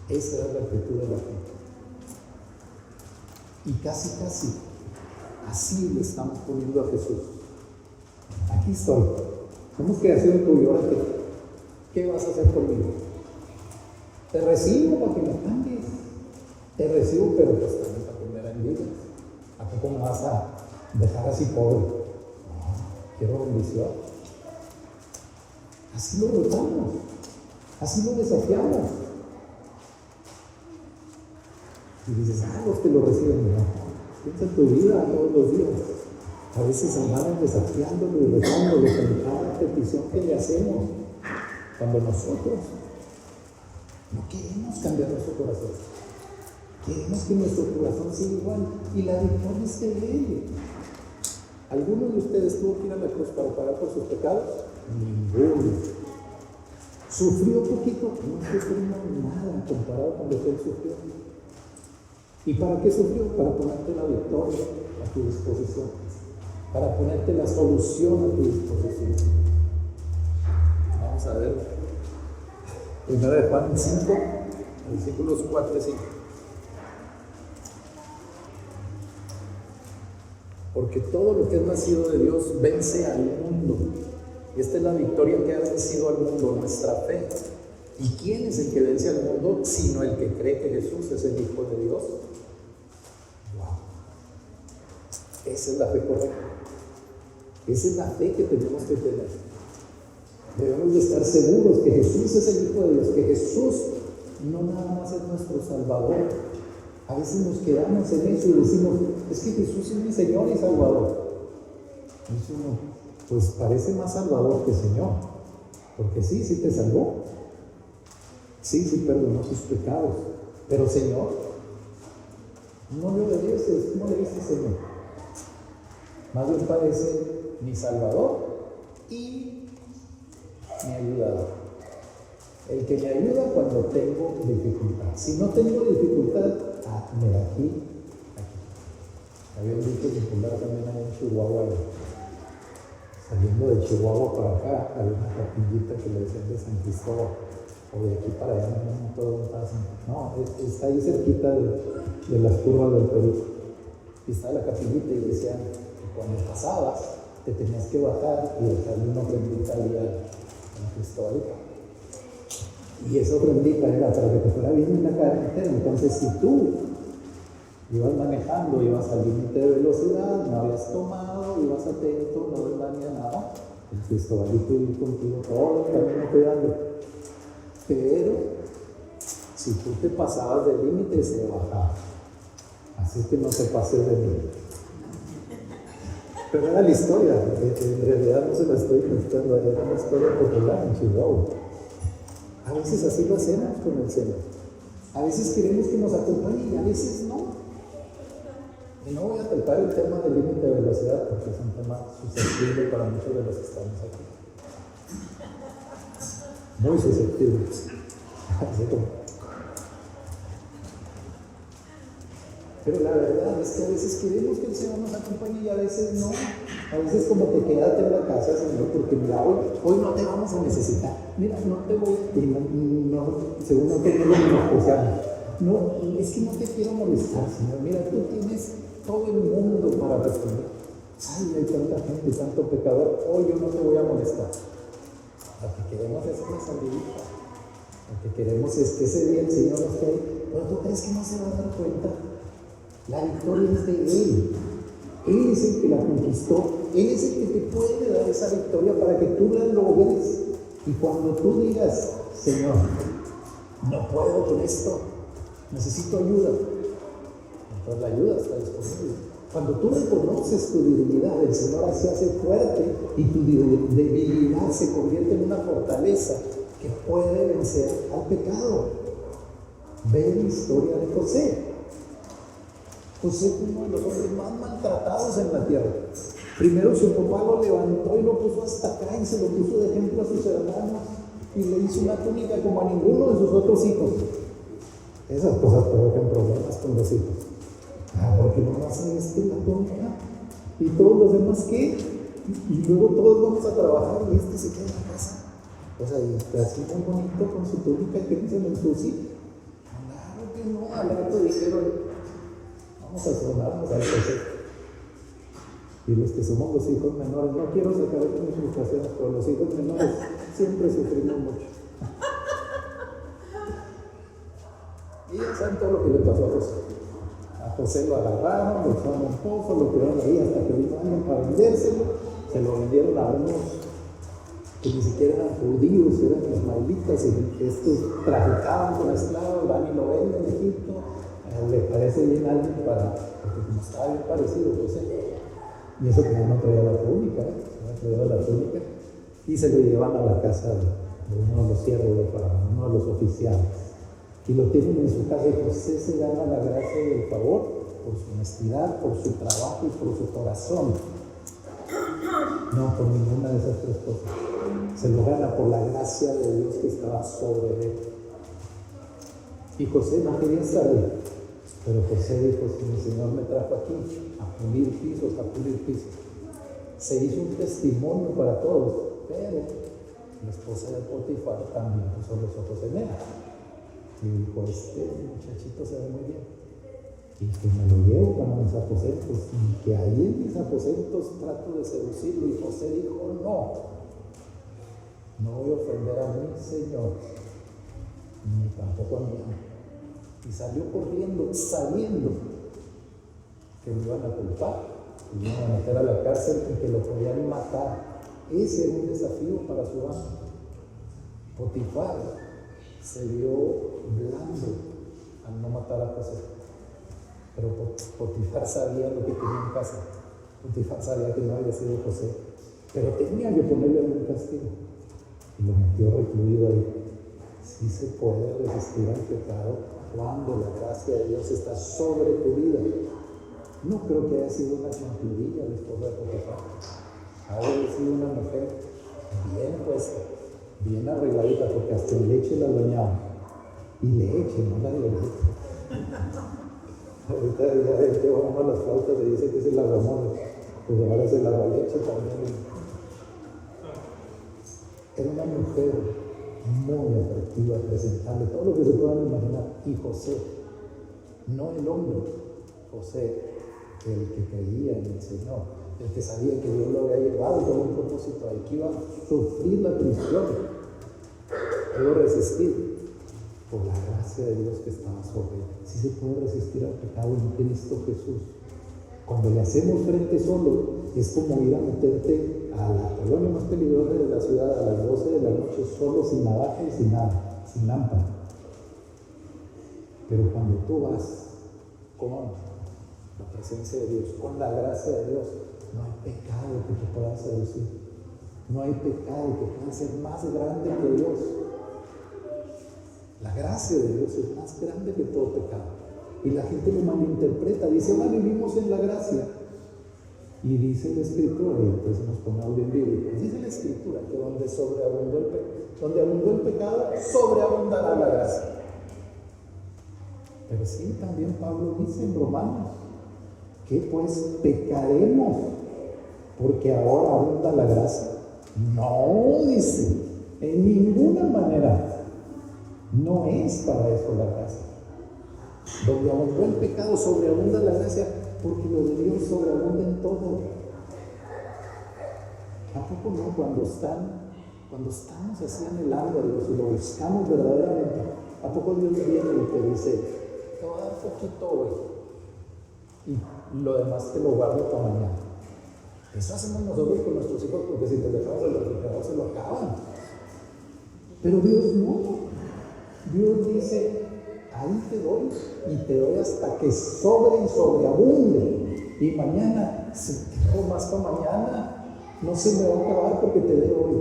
Esa era la actitud de la gente. Y casi, así le estamos poniendo a Jesús. Aquí estoy. Somos creación tuya, ahora ¿qué vas a hacer conmigo? Te recibo para que me cambies. Te recibo, pero pues también para que me bendigas. ¿A poco me vas a dejar así pobre? No, quiero bendición. Así lo retamos, así lo desafiamos. Y dices, los que lo reciben, no. Piensa en tu vida todos los días. A veces andamos desafiándolo y retándolo con cada petición que le hacemos, cuando nosotros no queremos cambiar nuestro corazón. Queremos que nuestro corazón sea igual y la victoria es de Él. ¿Alguno de ustedes tuvo que ir a la cruz para pagar por sus pecados? Ninguno. ¿Sufrió poquito? No sufrió nada comparado con lo que Él sufrió. ¿Y para qué sufrió? Para ponerte la victoria a tu disposición, para ponerte la solución a tu disposición. Vamos a ver. Primera de Juan 5, versículos 4 y 5. Porque todo lo que es nacido de Dios vence al mundo. Y esta es la victoria que ha vencido al mundo, nuestra fe. ¿Y quién es el que vence al mundo? Sino el que cree que Jesús es el Hijo de Dios. ¡Wow! Esa es la fe correcta. Esa es la fe que tenemos que tener. Debemos de estar seguros que Jesús es el Hijo de Dios, que Jesús no nada más es nuestro Salvador. A veces nos quedamos en eso y decimos, es que Jesús es mi Señor y Salvador. Eso no, pues parece más Salvador que Señor, porque sí te salvó, sí perdonó tus pecados, pero Señor, no le obedeces, no le dices Señor. Más bien parece mi Salvador y mi ayudador. El que me ayuda cuando tengo dificultad. Si no tengo dificultad, mira, aquí. Había un dicho popular también ahí en Chihuahua, saliendo de Chihuahua para acá, había una capillita que le decían de San Cristóbal, o de aquí para allá, no, está ahí cerquita de las curvas del Perú. Y estaba la capillita y decían que cuando pasabas, te tenías que bajar y dejarle una ofrendita ahí a San Cristóbal. Y esa ofrendita era para que te fuera bien en la carretera. Entonces, si tú ibas manejando, ibas al límite de velocidad, no habías tomado, ibas atento, no desvaría nada, el Cristobalito iba contigo todo el camino cuidando. Pero, si tú te pasabas del límite, se bajaba. Así que no te pases de mí. Pero era la historia, en realidad no se la estoy contando, era una historia popular en Chihuahua. A veces así lo hacemos con el Señor. A veces queremos que nos acompañe y a veces no. Y no voy a tratar el tema del límite de velocidad porque es un tema susceptible para muchos de los que estamos aquí. Muy susceptible. Así como. Pero la verdad es que a veces queremos que el Señor nos acompañe y a veces no. A veces como que quédate en la casa, Señor, porque mira, hoy no te vamos a necesitar. Mira, no te voy a... según no tengo lo menospreciable. No, es que no te quiero molestar, Señor. Mira, tú tienes todo el mundo para responder. Ay, hay tanta gente, tanto pecador. Hoy yo no te voy a molestar. Lo que queremos es una salidita. Lo que queremos es que ese día el Señor esté ahí. Pero tú crees que no se va a dar cuenta. La victoria es de Él. Él es el que la conquistó. Él es el que te puede dar esa victoria para que tú la logres. Y cuando tú digas, Señor, no puedo con esto, necesito ayuda, entonces la ayuda está disponible. Cuando tú reconoces tu debilidad, el Señor se hace fuerte y tu debilidad se convierte en una fortaleza que puede vencer al pecado. Ve la historia de José. José fue uno de los hombres más maltratados en la tierra. Primero su papá lo levantó y lo puso hasta acá y se lo puso de ejemplo a sus hermanos y le hizo una túnica como a ninguno de sus otros hijos. Esas cosas provocan problemas con los hijos. ¿Por qué no hacen la túnica? ¿Y todos los demás qué? Y luego todos vamos a trabajar y se queda en la casa. O sea, y así muy bonito con su túnica que no se lo ensucie. Claro que no, al rato dijeron, vamos a sonarnos al José. Y los que somos los hijos menores, no quiero sacar mis frustraciones, pero los hijos menores siempre sufrimos mucho. Y ya saben todo lo que le pasó a José. A José lo agarraron, lo echaron un pozo, lo tiraron ahí hasta que vino alguien para vendérselo. Se lo vendieron a unos que ni siquiera eran judíos, eran ismaelitas, y estos traficaban con esclavos, van y lo venden en Egipto. Le parece bien a alguien porque como estaba bien parecido José. Y eso que no traía la túnica, y se lo llevan a la casa de uno de los siervos de Faraón, uno de los oficiales. y lo tienen en su casa, y José se gana la gracia y el favor por su honestidad, por su trabajo y por su corazón. No por ninguna de esas tres cosas. Se lo gana por la gracia de Dios que estaba sobre él. Y José no quería estar ahí, pero José dijo: si mi Señor me trajo aquí a pulir pisos, se hizo un testimonio para todos, pero la esposa de Potifar también puso los ojos en él. Y dijo: este muchachito se ve muy bien, y que me lo llevo para mis aposentos, y que ahí en mis aposentos trato de seducirlo. Y José dijo: no voy a ofender a mi Señor, ni tampoco a mi amo. Y salió corriendo, sabiendo que lo iban a culpar, que lo iban a meter a la cárcel y que lo podían matar. Ese era un desafío para su amo. Potifar se vio blando al no matar a José, pero Potifar sabía lo que tenía en casa. Potifar sabía que no había sido José, pero tenía que ponerle algún castigo, y lo metió recluido ahí. Sí se puede resistir al pecado cuando la gracia de Dios está sobre tu vida. No creo que haya sido una chancludilla la esposa de Potifar. Ha de haber sido una mujer bien puesta, bien arregladita, porque hasta en leche la bañaba. Y leche, no la violeta. Ahorita ya gente va a las flautas y dice que es el aguamole, pues ahora es el agualeche también. Era una mujer muy atractiva, presentable, todo lo que se puedan imaginar. Y José, no el hombre, José, el que creía en el Señor, el que sabía que Dios lo había llevado con un propósito ahí, que iba a sufrir la prisión, pudo resistir por la gracia de Dios que estaba sobre él. Sí se puede resistir al pecado en Cristo Jesús. Cuando le hacemos frente solo, es como ir a meterte a la colonia más peligrosa de la ciudad a las 12 de la noche, solo, sin navaja y sin nada, sin lámpara. Pero cuando tú vas con la presencia de Dios, con la gracia de Dios, no hay pecado que te pueda seducir. No hay pecado que pueda ser más grande que Dios. La gracia de Dios es más grande que todo pecado. Y la gente lo malinterpreta, dice: vivimos en la gracia. Y dice la Escritura, y entonces nos ponemos bien bíblicos, dice la Escritura que donde abundó el pecado, sobreabundará la gracia. Pero sí, también Pablo dice en Romanos, que pues pecaremos porque ahora abunda la gracia. No, dice, en ninguna manera. No es para eso la gracia. Donde abundó el pecado, sobreabunda la gracia, porque lo de Dios sobreabunda en todo. ¿A poco no? Cuando estamos así anhelando a Dios y lo buscamos verdaderamente, ¿a poco Dios viene y te dice: te voy a dar poquito hoy y lo demás te lo guardo para mañana? Eso hacemos nosotros con nuestros hijos, porque si te dejamos el refrigerador se lo acaban. Pero Dios no. Dios dice: ahí te doy, y te doy hasta que sobre y sobreabunde. Y mañana, si tengo más para mañana, no se me va a acabar porque te dé hoy.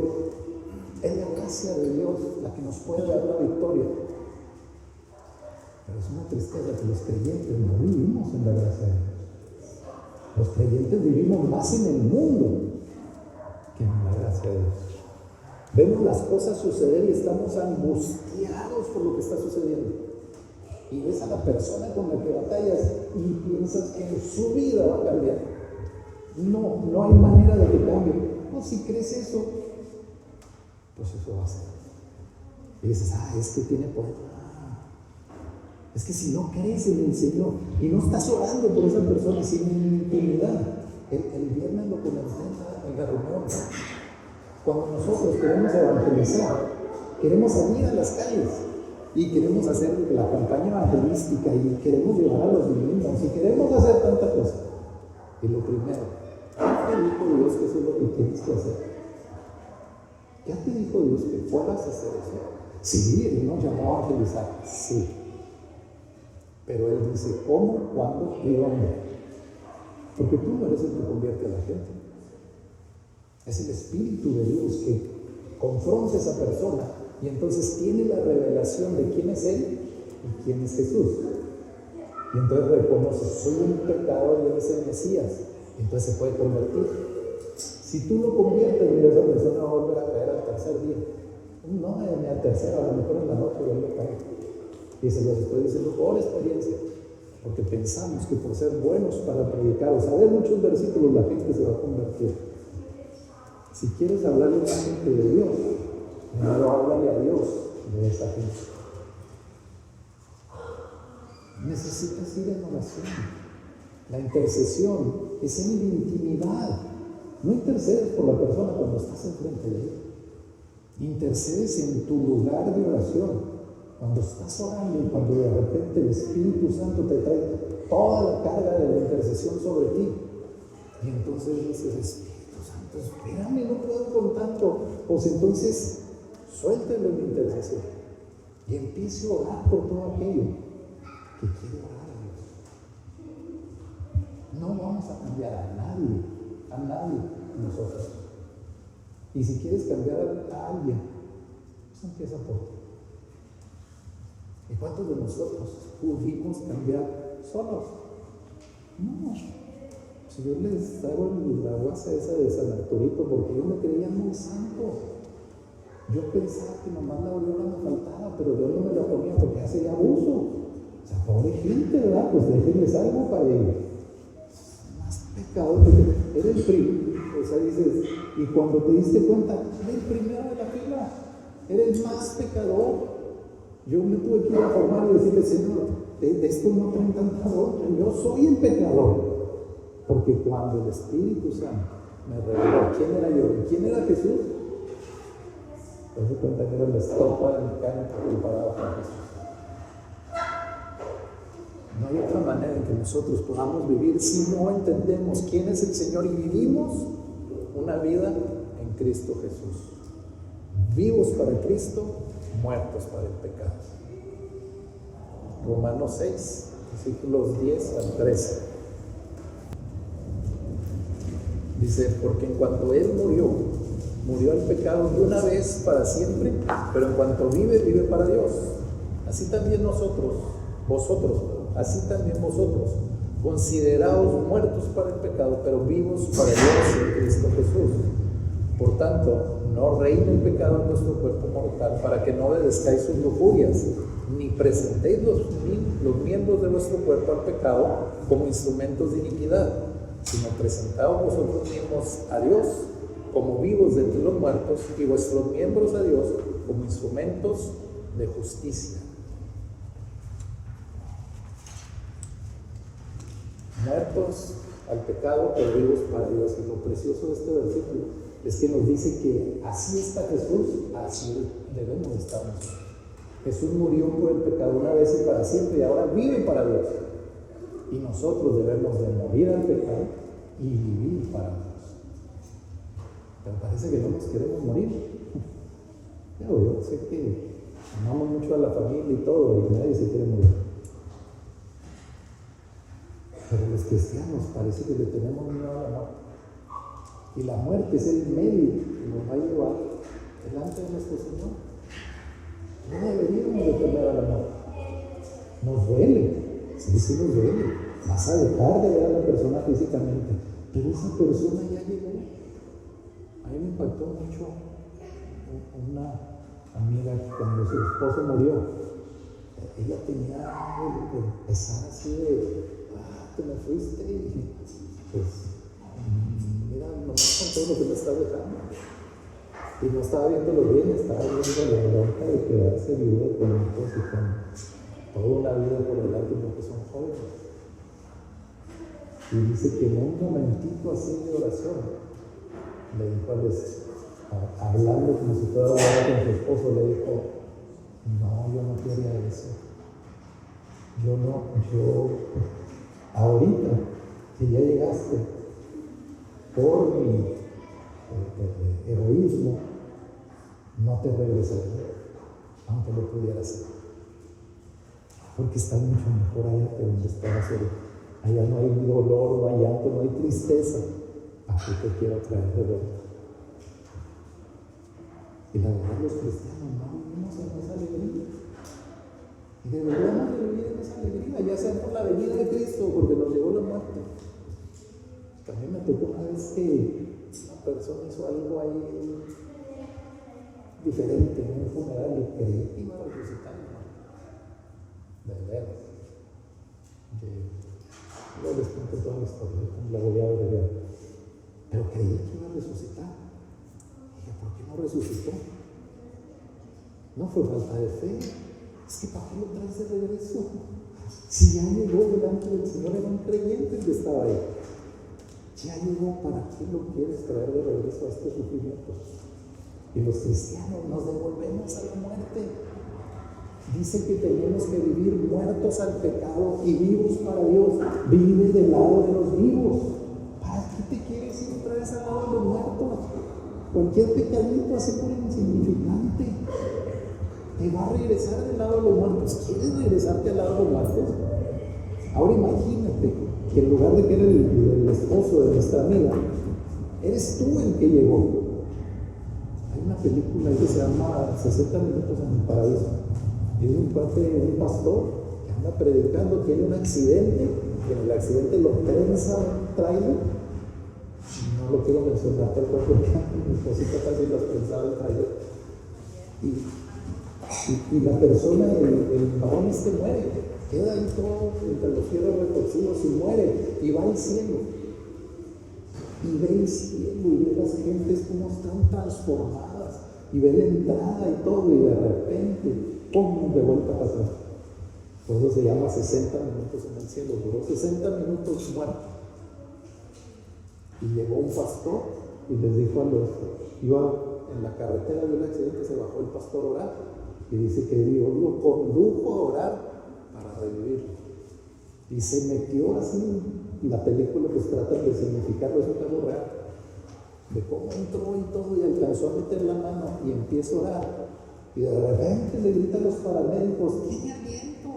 Es la gracia de Dios la que nos puede dar la victoria. Pero es una tristeza que los creyentes no vivimos en la gracia de Dios. Los creyentes vivimos más en el mundo que en la gracia de Dios. Vemos las cosas suceder y estamos angustiados por lo que está sucediendo. Y ves a la persona con la que batallas y piensas que en su vida va a cambiar. No hay manera de que cambie. No, si crees eso, pues eso va a ser. Y dices: es que tiene poder. Es que si no crees en el Señor y no estás orando por esa persona, sin intimidad. El viernes lo comenté en la reunión. Cuando nosotros queremos evangelizar, queremos salir a las calles y queremos hacer la campaña evangelística y queremos llevar a los niños y queremos hacer tanta cosa. Y lo primero, ¿ya te dijo Dios que eso es lo que tienes que hacer? ¿Ya te dijo Dios que fueras a hacer eso? Sí, Él nos llamó a evangelizar, sí. Pero Él dice cómo, cuándo y dónde. Porque tú no eres el que convierte a la gente. Es el Espíritu de Dios que confronta a esa persona y entonces tiene la revelación de quién es Él ¿Y quién es Jesús? Y entonces reconoce, soy un pecador y él es el Mesías. Y entonces se puede convertir. Si tú lo conviertes, mira, esa persona va a volver a caer al tercer día. No, ni al tercero, a lo mejor en la noche vuelve a caer. Y se los estoy diciendo por experiencia. Porque pensamos que por ser buenos para predicar o saber muchos versículos, la gente se va a convertir. Si quieres hablarle a la gente de Dios, primero háblale a Dios de esa gente. Necesitas ir en oración. La intercesión es en intimidad. No intercedes por la persona cuando estás enfrente de ella. Intercedes en tu lugar de oración. Cuando estás orando y cuando de repente el Espíritu Santo te trae toda la carga de la intercesión sobre ti. Y entonces dices, Espíritu Santo, espérame, no puedo con tanto. Pues entonces, suéltelo en la intercesión. Y empiece a orar por todo aquello que quiere orar a Dios. No vamos a cambiar a nadie nosotros. Y si quieres cambiar a alguien, pues empieza por ti. ¿Y cuántos de nosotros pudimos cambiar solos? No. Si yo les hago la guasa esa de San Arturito, porque yo me creía muy santo. Yo pensaba que nomás la olora me faltaba, pero yo no me la ponía porque hace ya abuso. O sea, pobre gente, ¿verdad? Pues déjenles algo para ellos. Más pecador que era el primero. O sea, dices, y cuando te diste cuenta, era el primero de la fila. Era el más pecador. Yo me tuve que ir a formar y decirle, Señor, de esto no traen tanta otra. Yo soy el pecador. Porque cuando el Espíritu Santo me reveló quién era yo y quién era Jesús, me di cuenta que era la estopa de mecánica comparada con Jesús. No hay otra manera en que nosotros podamos vivir si no entendemos quién es el Señor y vivimos una vida en Cristo Jesús. Vivos para Cristo, muertos para el pecado. Romanos 6, versículos 10 al 13. Dice, porque en cuanto Él murió al pecado de una vez para siempre, pero en cuanto vive para Dios. Así también vosotros, consideraos muertos para el pecado, pero vivos para Dios en Cristo Jesús. Por tanto, no reine el pecado en vuestro cuerpo mortal, para que no obedezcáis sus lujurias, ni presentéis los miembros de vuestro cuerpo al pecado como instrumentos de iniquidad, sino presentaos vosotros mismos a Dios como vivos de entre los muertos, y vuestros miembros a Dios como instrumentos de justicia. Muertos al pecado, pero vivos para Dios. Y lo precioso de este versículo es que nos dice que así está Jesús, así debemos estar nosotros. Jesús murió por el pecado una vez y para siempre, y ahora vive para Dios. Y nosotros debemos de morir al pecado y vivir para Dios. Pero parece que no nos queremos morir. Yo sé que amamos mucho a la familia y todo, y nadie se quiere morir. Pero los cristianos parece que le tenemos miedo a la muerte. Y la muerte es el medio que nos va a llevar delante de nuestro Señor. No deberíamos de temer a la muerte. Nos duele, sí nos duele. Vas a dejar de ver a la persona físicamente, pero esa persona ya llegó. A mí me impactó mucho una amiga que cuando su esposo murió, ella tenía el pesar así de, te me fuiste, y pues mira, nomás con todo lo que me está dejando. Y no estaba viéndolo bien, estaba viendo la bronca de quedarse viuda con hijos y con toda una vida por delante porque son jóvenes. Y dice que en un momentito así de oración, le dijo hablando como si fuera hablar con su esposo, le dijo, no, yo no quería eso. Yo ahorita que ya llegaste por mi egoísmo, no te regresaré, aunque lo pudiera hacer. Porque está mucho mejor allá que donde estabas ahorita. Allá no hay dolor, no hay llanto, no hay tristeza. Aquí te quiero traer de vuelta. Y la verdad, los cristianos no vivimos en esa alegría. Y deberíamos de vivir en esa alegría, ya sea por la venida de Cristo, porque nos llegó la muerte. También me tocó una vez que una persona hizo algo ahí diferente en un funeral y creí que iba a resucitar, ¿no? De veras. Luego les cuento toda la historia, la voy a abreviar. Pero creí que iba a resucitar. Dije, ¿por qué no resucitó? No fue falta de fe. Es que ¿para qué lo traes de regreso? Si ya llegó delante del Señor, era un creyente que estaba ahí. Ya llegó, ¿para qué lo quieres traer de regreso a este sufrimiento? Y los cristianos nos devolvemos a la muerte. Dice que tenemos que vivir muertos al pecado y vivos para Dios. Vive del lado de los vivos. ¿Para qué te quieres ir otra vez al lado de los muertos? Cualquier pecadito hace por insignificante. Te va a regresar del lado de los muertos. ¿Quieres regresarte al lado de los muertos? Ahora imagínate que en lugar de que era el esposo de nuestra amiga, eres tú el que llegó. Hay una película que se llama 60 minutos en el paraíso. Y es un pastor que anda predicando, tiene un accidente, y en el accidente lo trenza un trailer. No lo quiero mencionar tal cual porque mi esposita casi lo trenzaba el trailer. Y la persona, el varón muere, queda ahí todo entre los fierros retorcidos y muere, y va al cielo. Y ve el cielo y ve las gentes como están transformadas, y ve la entrada y todo, y de repente, ¡pum!, de vuelta para atrás. Por eso se llama 60 minutos en el cielo. Duró 60 minutos muerto. Y llegó un pastor y les dijo a los que iba en la carretera, vio el accidente, se bajó el pastor a orar. Y dice que Dios lo condujo a orar para revivirlo. Y se metió así. Y la película pues trata de significarlo, es un caso real. De cómo entró y todo, y alcanzó a meter la mano y empieza a orar. Y de repente le grita a los paramédicos, ¿tiene aliento?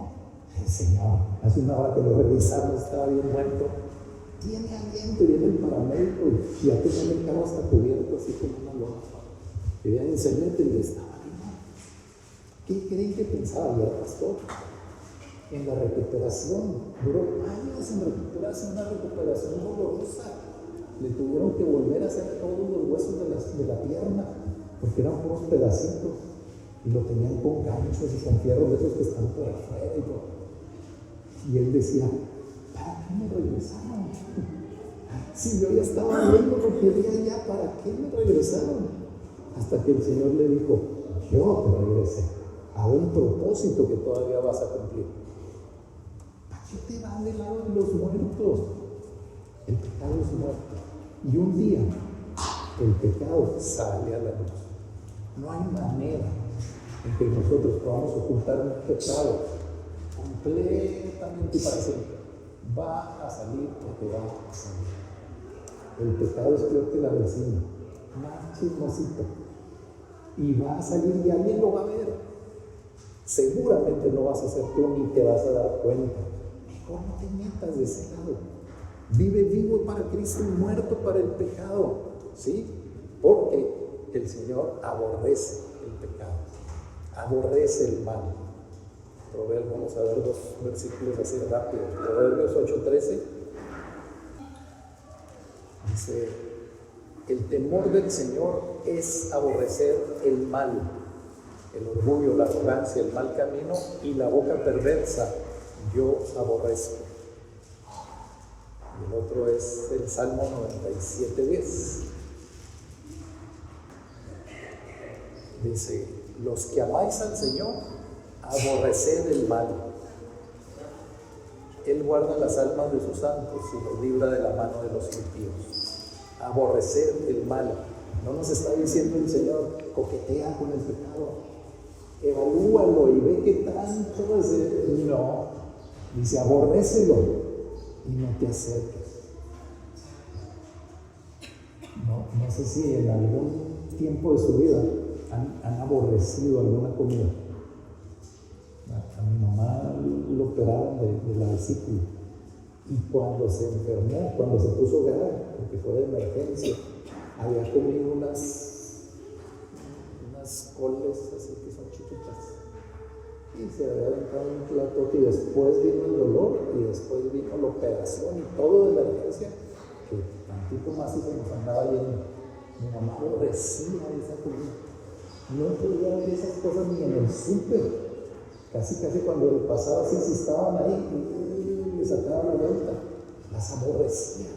El Señor, hace una hora que lo revisamos, estaba bien muerto. Tiene aliento, y viene el paramédico y ya tenía el carro hasta cubierto, así como una lona. Y viene el Señor y le estaba bien. ¿Qué creen que pensaba yo, pastor? En la recuperación. Duró años en recuperarse, una recuperación dolorosa. Le tuvieron que volver a hacer todos los huesos de la pierna, porque eran puros pedacitos. Y lo tenían con ganchos y con fierros de esos que están por afuera y todo. Y él decía, ¿para qué me regresaron? Si yo ya estaba viendo lo que veía ya, ¿para qué me regresaron? Hasta que el Señor le dijo, yo te regresé a un propósito que todavía vas a cumplir. ¿Para qué te vas del lado de los muertos? El pecado es muerto. Y un día el pecado sale a la luz. No hay manera en que nosotros podamos ocultar un pecado completamente para siempre. Va a salir porque va a salir. El pecado es peor que la vecina, más chismosito. Y va a salir y alguien lo va a ver. Seguramente no vas a ser tú ni te vas a dar cuenta. Mejor no te metas de ese lado. Vive vivo para Cristo y muerto para el pecado. ¿Sí? Porque el Señor aborrece el pecado. Aborrece el mal. Proverbios, vamos a ver dos versículos así rápidos. Proverbios 8:13 dice: el temor del Señor es aborrecer el mal, el orgullo, la arrogancia, el mal camino y la boca perversa yo aborrezco. Y el otro es el Salmo 97:10. Dice: los que amáis al Señor, aborreced el mal. Él guarda las almas de sus santos y los libra de la mano de los impíos. Aborrecer el mal. No nos está diciendo el Señor, coquetea con el pecado, evalúalo y ve qué tanto es. No, dice, aborrécelo y no te acerques. No sé si en algún tiempo de su vida han aborrecido alguna comida. A mi mamá lo operaron de la vesícula y cuando se enfermó, cuando se puso grave, porque fue de emergencia, había comido unas coles así que son chiquitas Y se había aventado un platote y después vino el dolor y después vino la operación y todo de emergencia, que tantito más y se nos andaba yendo. Mi mamá aborrecía esa comida. No podía ver esas cosas ni en el súper. Casi cuando pasaba así, si estaban ahí, le sacaba la vuelta. Las aborrecía.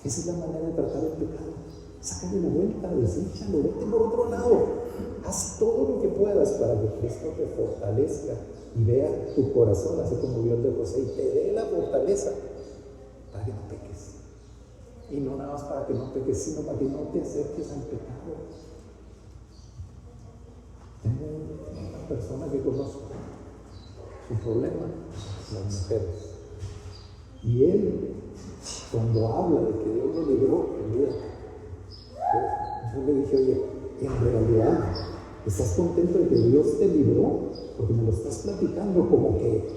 Esa es la manera de tratar el pecado. Sácale la vuelta, deséchalo, vete por otro lado. Haz todo lo que puedas para que Cristo te fortalezca y vea tu corazón, así como vio el de José, y te dé la fortaleza para que no peques. Y no nada más para que no peques, sino para que no te acerques al pecado. Tengo una persona que conozco, su problema, las mujeres. Y él, cuando habla de que Dios lo libró, yo le dije, oye, en realidad, ¿estás contento de que Dios te libró? Porque me lo estás platicando como que,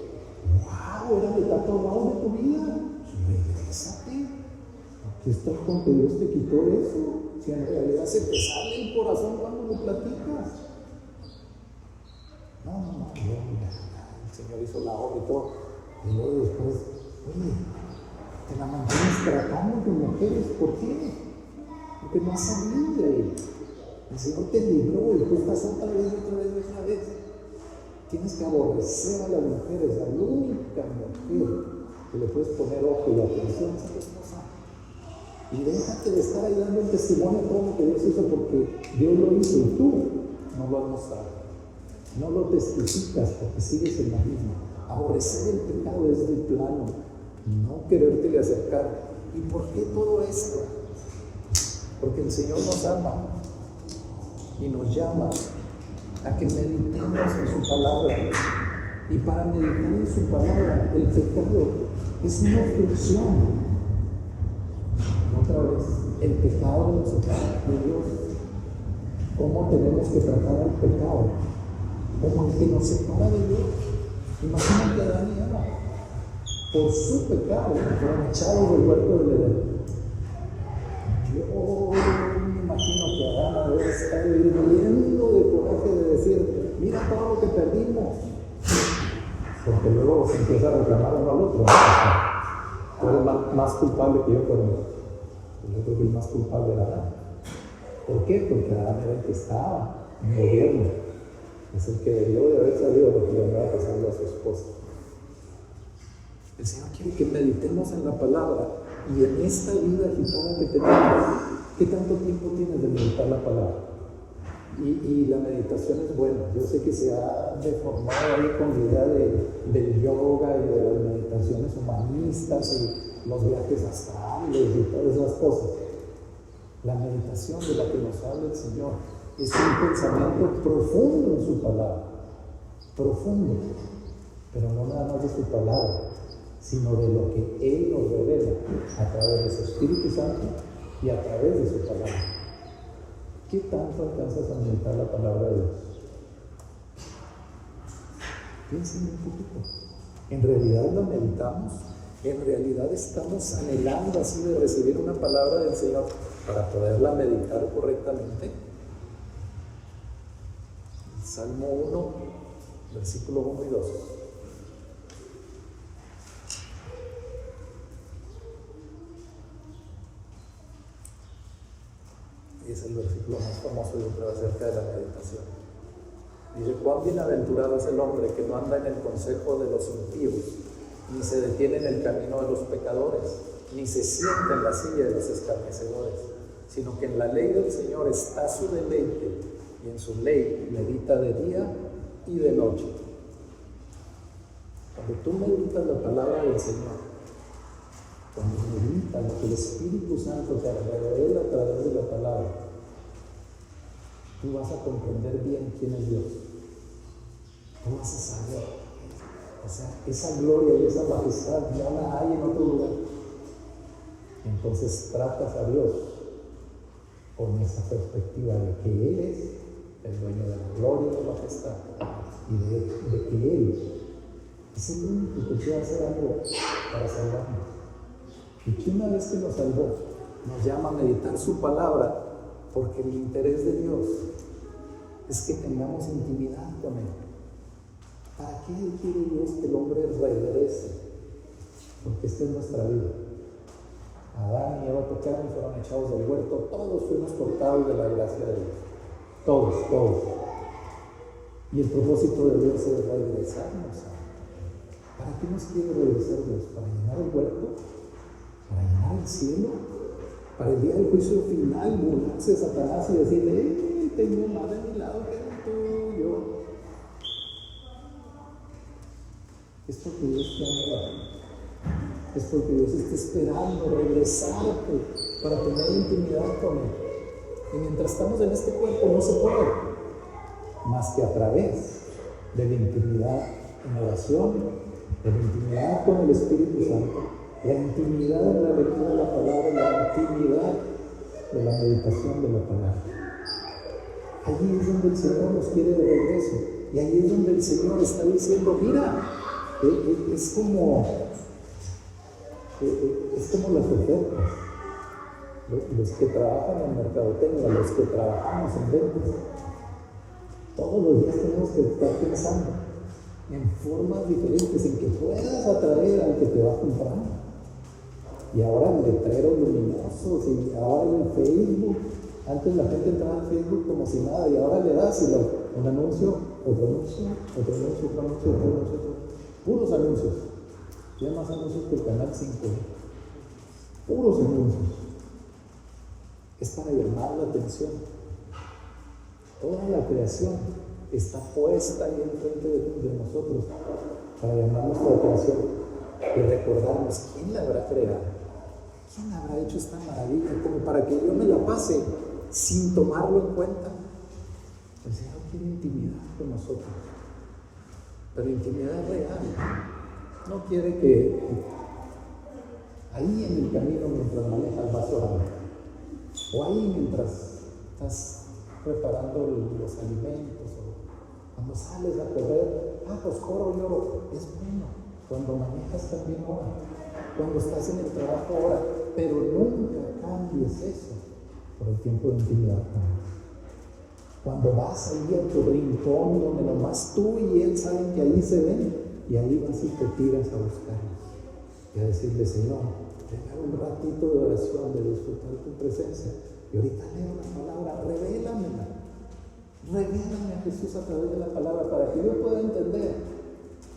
wow, era la etapa wow de tu vida. Regrésate. Aquí estás con que Dios te quitó eso. Si en realidad se te sale el corazón cuando lo platicas. No, el Señor hizo la obra y todo. Y luego después, oye, te la mantienes tratando con mujeres, ¿por qué? Porque no has salido de ahí. El Señor te libró y tú estás otra vez. Tienes que aborrecer a las mujeres. La única mujer que le puedes poner ojo y atención es a tu esposa. Y déjate de estar ahí dando el testimonio de todo lo que Dios hizo, porque Dios lo hizo y tú no lo has mostrado. No lo testificas porque sigues en la misma. Aborrecer el pecado es de plano, no querértele acercar. ¿Y por qué todo esto? Porque el Señor nos ama y nos llama a que meditemos en su palabra. Y para meditar en su palabra, el pecado es una obstrucción. Otra vez, el pecado nos separa de Dios. ¿Cómo tenemos que tratar al pecado? Como el que nos separa de Dios. Imagínate a Adán y Eva, por su pecado fueron echados del huerto del Edén. Yo me imagino que Adán haber estado hirviendo de coraje de decir, mira todo lo que perdimos. Porque luego se empieza a reclamar uno al otro. Tú eres más culpable que yo, pero yo creo que el más culpable era Adán. ¿Por qué? Porque Adán era el que estaba en gobierno. Es el que debió de haber sabido lo que le andaba pasando a su esposa. El Señor quiere que meditemos en la palabra y en esta vida agitada que tenemos. ¿Qué tanto tiempo tienes de meditar la palabra? Y la meditación es buena. Yo sé que se ha deformado ahí con la idea del yoga y de las meditaciones humanistas y los viajes astrales y todas esas cosas. La meditación de la que nos habla el Señor es un pensamiento profundo en su palabra, profundo, pero no nada más de su palabra, sino de lo que Él nos revela a través de su Espíritu Santo y a través de su palabra. ¿Qué tanto alcanzas a meditar la palabra de Dios? Piensen un poquito. ¿En realidad la meditamos? ¿En realidad estamos anhelando así de recibir una palabra del Señor para poderla meditar correctamente? Salmo 1, versículo 1 y 2. Y es el versículo más famoso, yo creo, acerca de la meditación. Dice, cuán bienaventurado es el hombre que no anda en el consejo de los impíos, ni se detiene en el camino de los pecadores, ni se sienta en la silla de los escarnecedores, sino que en la ley del Señor está su deleite, y en su ley medita de día y de noche. Cuando tú meditas la palabra del Señor, cuando meditas lo que el Espíritu Santo te revela a través de la palabra, tú vas a comprender bien quién es Dios. Tú vas a saber. O sea, esa gloria y esa majestad no la hay en otro lugar. Entonces tratas a Dios con esa perspectiva de que Él es el dueño de la gloria y la majestad y de que Él es el único que puede hacer algo para salvarnos. Y que una vez que nos salvó, nos llama a meditar su palabra, porque el interés de Dios es que tengamos intimidad con Él. ¿Para qué quiere Dios que el hombre regrese? Porque esta es nuestra vida. Adán y Eva pecaron y fueron echados del huerto. Todos fuimos cortados de la gracia de Dios. Todos. Y el propósito de Dios es regresarnos. ¿Para qué nos quiere regresar Dios? ¿Para llenar el huerto? ¿Para llenar el cielo? ¿Para el día del juicio final burlarse de Satanás y decirle, tengo más de mi lado que el tuyo? Es porque Dios te ama. Es porque Dios está esperando regresarte para tener intimidad con Él. Y mientras estamos en este cuerpo no se puede, más que a través de la intimidad en oración, de la intimidad con el Espíritu Santo, la intimidad en la lectura de la palabra, la intimidad de la meditación de la palabra. Allí es donde el Señor nos quiere de regreso. Y ahí es donde el Señor está diciendo, mira, es como las ofertas. Los que trabajan en mercadotecnia, los que trabajamos en ventas, todos los días tenemos que estar pensando en formas diferentes en que puedas atraer al que te va a comprar. Y ahora letreros luminosos, y ahora en Facebook. Antes la gente entraba en Facebook como si nada, y ahora le das un anuncio, otro anuncio, otro anuncio, otro anuncio, otro anuncio, puros anuncios. Ya más anuncios que el Canal 5. Puros anuncios. Es para llamar la atención. Toda la creación está puesta ahí enfrente de nosotros para llamar nuestra atención y recordarnos quién la habrá creado, quién habrá hecho esta maravilla, como para que yo me la pase sin tomarlo en cuenta. El Señor quiere intimidad con nosotros, pero intimidad real. No quiere que ahí en el camino mientras manejas vas orando, o ahí mientras estás preparando los alimentos, o cuando sales a correr, pues corro y oro. Es bueno. Cuando manejas también ora. Cuando estás en el trabajo ora. Pero nunca cambies eso por el tiempo de intimidad con Él. Cuando vas ahí a tu rincón donde nomás tú y Él saben que ahí se ven, y ahí vas y te tiras a buscarlos y a decirle, Señor, dejar un ratito de oración, de disfrutar tu presencia. Y ahorita leo la palabra, revélame a Jesús a través de la palabra para que yo pueda entender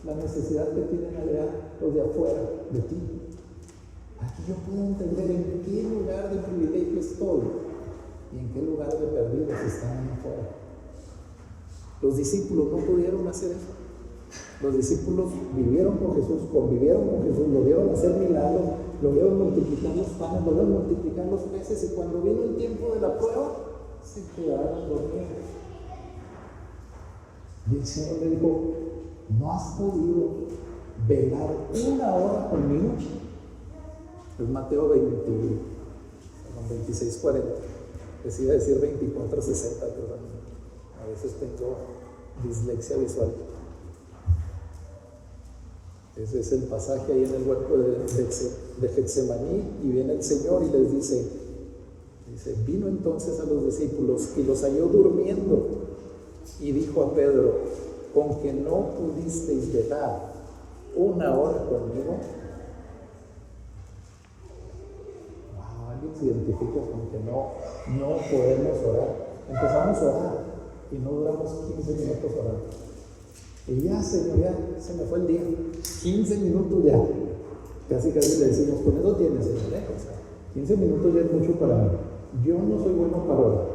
la necesidad que tienen allá los de afuera de ti, para que yo pueda entender en qué lugar de privilegio estoy y en qué lugar de perdidos están allá afuera. Los discípulos no pudieron hacer eso. Los discípulos vivieron con Jesús, convivieron con Jesús, lo vieron hacer milagros, lo vieron multiplicar los panes, lo vieron multiplicar los peces, y cuando vino el tiempo de la prueba, se quedaron dormidos. Y el Señor le dijo, ¿no has podido velar una hora conmigo? Es Mateo 26:40. Les iba a decir 24:60, pero a veces tengo dislexia visual. Ese es el pasaje ahí en el huerto de Getsemaní, y viene el Señor y les dice, vino entonces a los discípulos y los halló durmiendo, y dijo a Pedro, ¿con que no pudisteis velar una hora conmigo? Alguien se identifica con que no podemos orar. Empezamos a orar y no duramos 15 minutos orando. Y ya, Señor, ya se me fue el día. 15 minutos ya. Casi le decimos, con eso tienes, Señor. O sea, 15 minutos ya es mucho para mí. Yo no soy bueno para orar.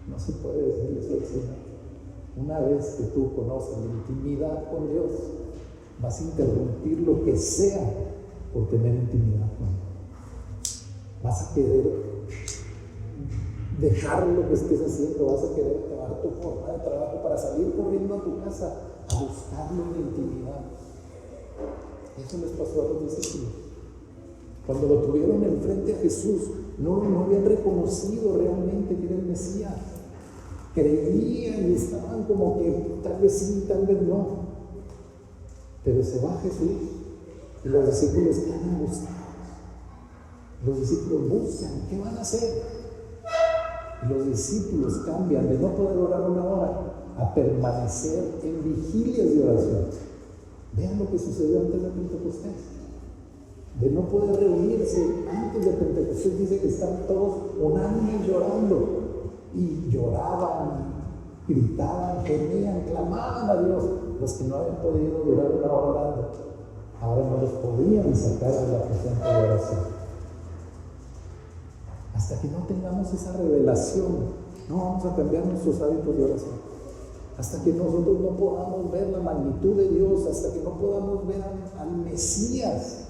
No se puede decir eso al Señor. Una vez que tú conoces la intimidad con Dios, vas a interrumpir lo que sea por tener intimidad con Él. Vas a querer dejar lo que estés haciendo, vas a querer acabar tu jornada de trabajo para salir corriendo a tu casa a buscarlo en intimidad. Eso les pasó a los discípulos. Cuando lo tuvieron enfrente a Jesús, no habían reconocido realmente que era el Mesías. Creían y estaban como que tal vez sí, tal vez no. Pero se va Jesús y los discípulos quedan angustiados. Los discípulos buscan, ¿qué van a hacer? Y los discípulos cambian de no poder orar una hora a permanecer en vigilias de oración. Vean lo que sucedió antes de Pentecostés. De no poder reunirse antes de Pentecostés, dice que estaban todos unánimes llorando. Y lloraban, gritaban, gemían, clamaban a Dios. Los que no habían podido durar una hora orando, ahora no los podían sacar de la presencia de oración. Hasta que no tengamos esa revelación, no vamos a cambiar nuestros hábitos de oración. Hasta que nosotros no podamos ver la magnitud de Dios, hasta que no podamos ver al Mesías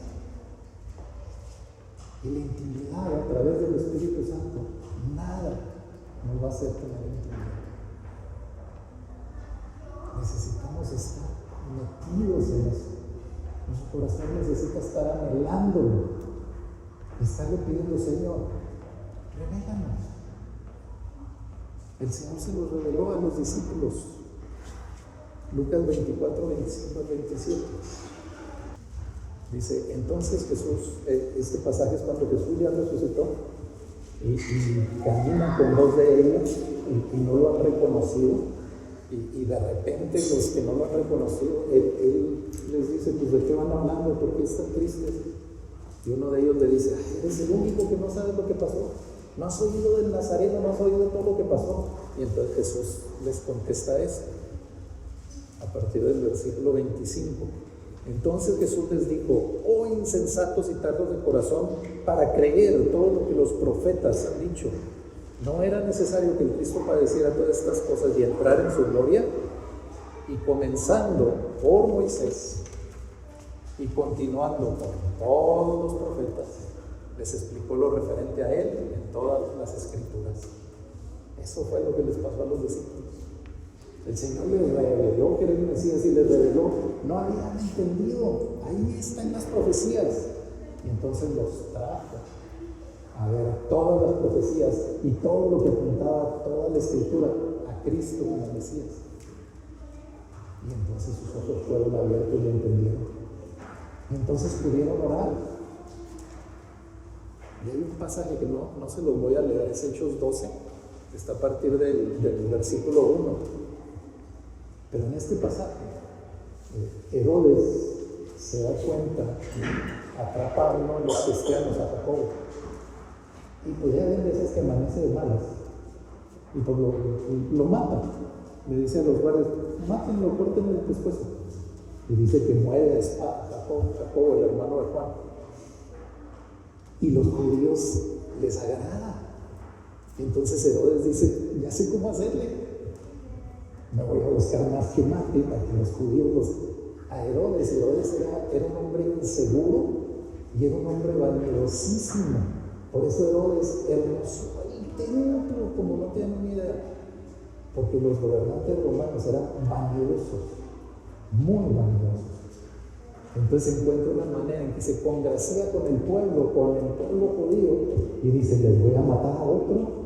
y la intimidad a través del Espíritu Santo, nada nos va a hacer tener intimidad. Necesitamos estar metidos en eso. Nuestro corazón necesita estar anhelándolo, estarle pidiendo: Señor, revélanos. El Señor se lo reveló a los discípulos. Lucas 24, 25 al 27. Dice: entonces Jesús, este pasaje es cuando Jesús ya resucitó y camina con dos de ellos y no lo han reconocido. Y de repente los que no lo han reconocido, él les dice: pues ¿de qué van hablando? ¿Por qué están tristes? Y uno de ellos le dice: eres el único que no sabe lo que pasó. ¿No has oído del Nazareno? ¿No has oído todo lo que pasó? Y entonces Jesús les contesta esto, a partir del versículo 25. Entonces Jesús les dijo: oh insensatos y tardos de corazón, para creer todo lo que los profetas han dicho. ¿No era necesario que el Cristo padeciera todas estas cosas y entrar en su gloria? Y comenzando por Moisés y continuando con todos los profetas, les explicó lo referente a él en todas las escrituras. Eso fue lo que les pasó a los discípulos. El Señor les reveló que era el Mesías y les reveló, no habían entendido, ahí están las profecías. Y entonces los trajo a ver todas las profecías y todo lo que apuntaba toda la escritura a Cristo como Mesías. Y entonces sus ojos fueron abiertos y entendieron. Y entonces pudieron orar. Y hay un pasaje que no se los voy a leer, es Hechos 12, está a partir del versículo 1. Pero en este pasaje, Herodes se da cuenta, atrapa a uno de los cristianos, a Jacobo. Y pues ya ven de esas que amanece de malas. Y pues lo mata. Le dice a los guardias: mátenlo, córtenle el pescuezo. Y dice que muere a espada Jacobo, el hermano de Juan. Y los judíos les agrada. Y entonces Herodes dice: ya sé cómo hacerle. Me voy a buscar más que mate para que los judíos a Herodes era un hombre inseguro y era un hombre vanidosísimo. Por eso Herodes hermosó el templo como no tienen ni idea, porque los gobernantes romanos eran vanidosos, muy vanidosos. Entonces encuentra una manera en que se congracia con el pueblo judío, y dice: les voy a matar a otro.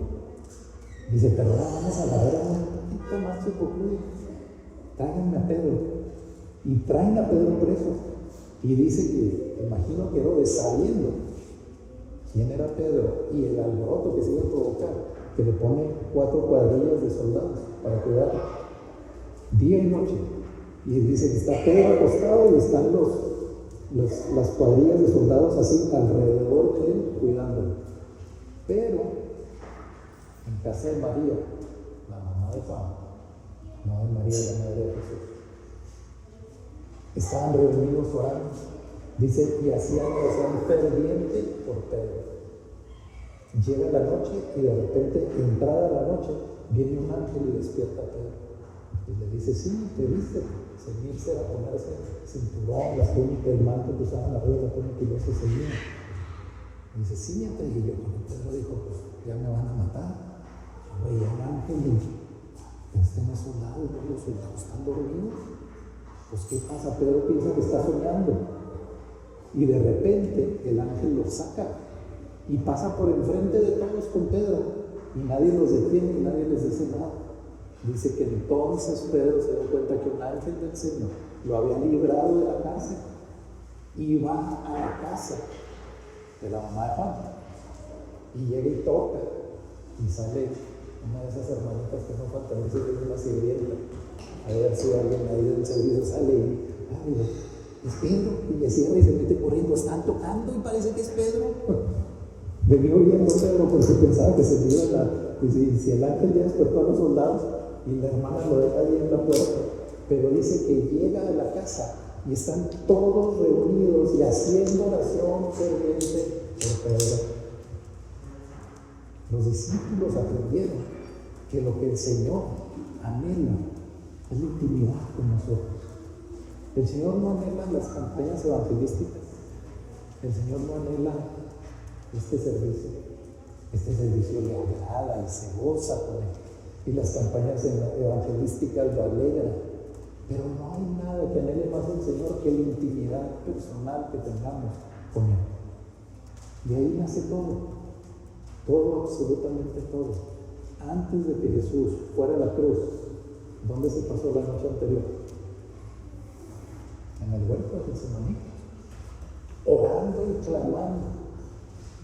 Dice: pero ahora vamos a ver a un poquito más chicocudo, tráiganme a Pedro. Y traen a Pedro preso. Y dice que, imagino que Herodes, sabiendo quién era Pedro y el alboroto que se iba a provocar, que le pone 4 cuadrillas de soldados para cuidarlo día y noche. Y dice que está Pedro acostado y están las cuadrillas de soldados así alrededor de él cuidándolo. Pero en casa de María, la mamá de Juan, no de María, la madre de Jesús, estaban reunidos orando. Dice: y hacían oración ferviente por Pedro. Llega la noche y de repente, entrada la noche, viene un ángel y despierta a Pedro. Y le dice: sí, te viste. Ceñirse era ponerse el cinturón, la túnica, el manto que usaban arriba de la túnica, y luego se ceñían. Y dice: síñate. Y yo, cuando Pedro dijo: pues ya me van a matar. Veía un ángel y estén a su lado, y los soldados están dormidos. Pues ¿qué pasa? Pedro piensa que está soñando. Y de repente el ángel los saca y pasa por enfrente de todos con Pedro, y nadie los detiene y nadie les dice nada. Dice que entonces Pedro se dio cuenta que un ángel del Señor lo había librado de la cárcel y va a la casa de la mamá de Juan y llega y toca, y sale Una de esas hermanitas que no faltan, dice que es una sirvienta. A ver si alguien ahí del servicio sale y, digo, es Pedro, y le cierra y se mete corriendo. Están tocando y parece que es Pedro. Venía oyendo Pedro porque pensaba que se iba y si el ángel ya despertó a los soldados y la hermana lo deja ahí en la puerta. Pero dice que llega a la casa y están todos reunidos y haciendo oración ferviente por Pedro. Los discípulos aprendieron que lo que el Señor anhela es la intimidad con nosotros. El Señor no anhela las campañas evangelísticas. El Señor no anhela este servicio le agrada y se goza con él. Y las campañas evangelísticas lo alegran. Pero no hay nada que anhele más el Señor que la intimidad personal que tengamos con Él. De ahí nace todo, absolutamente todo. Antes de que Jesús fuera a la cruz, ¿dónde se pasó la noche anterior? En el huerto de Getsemaní, orando y clamando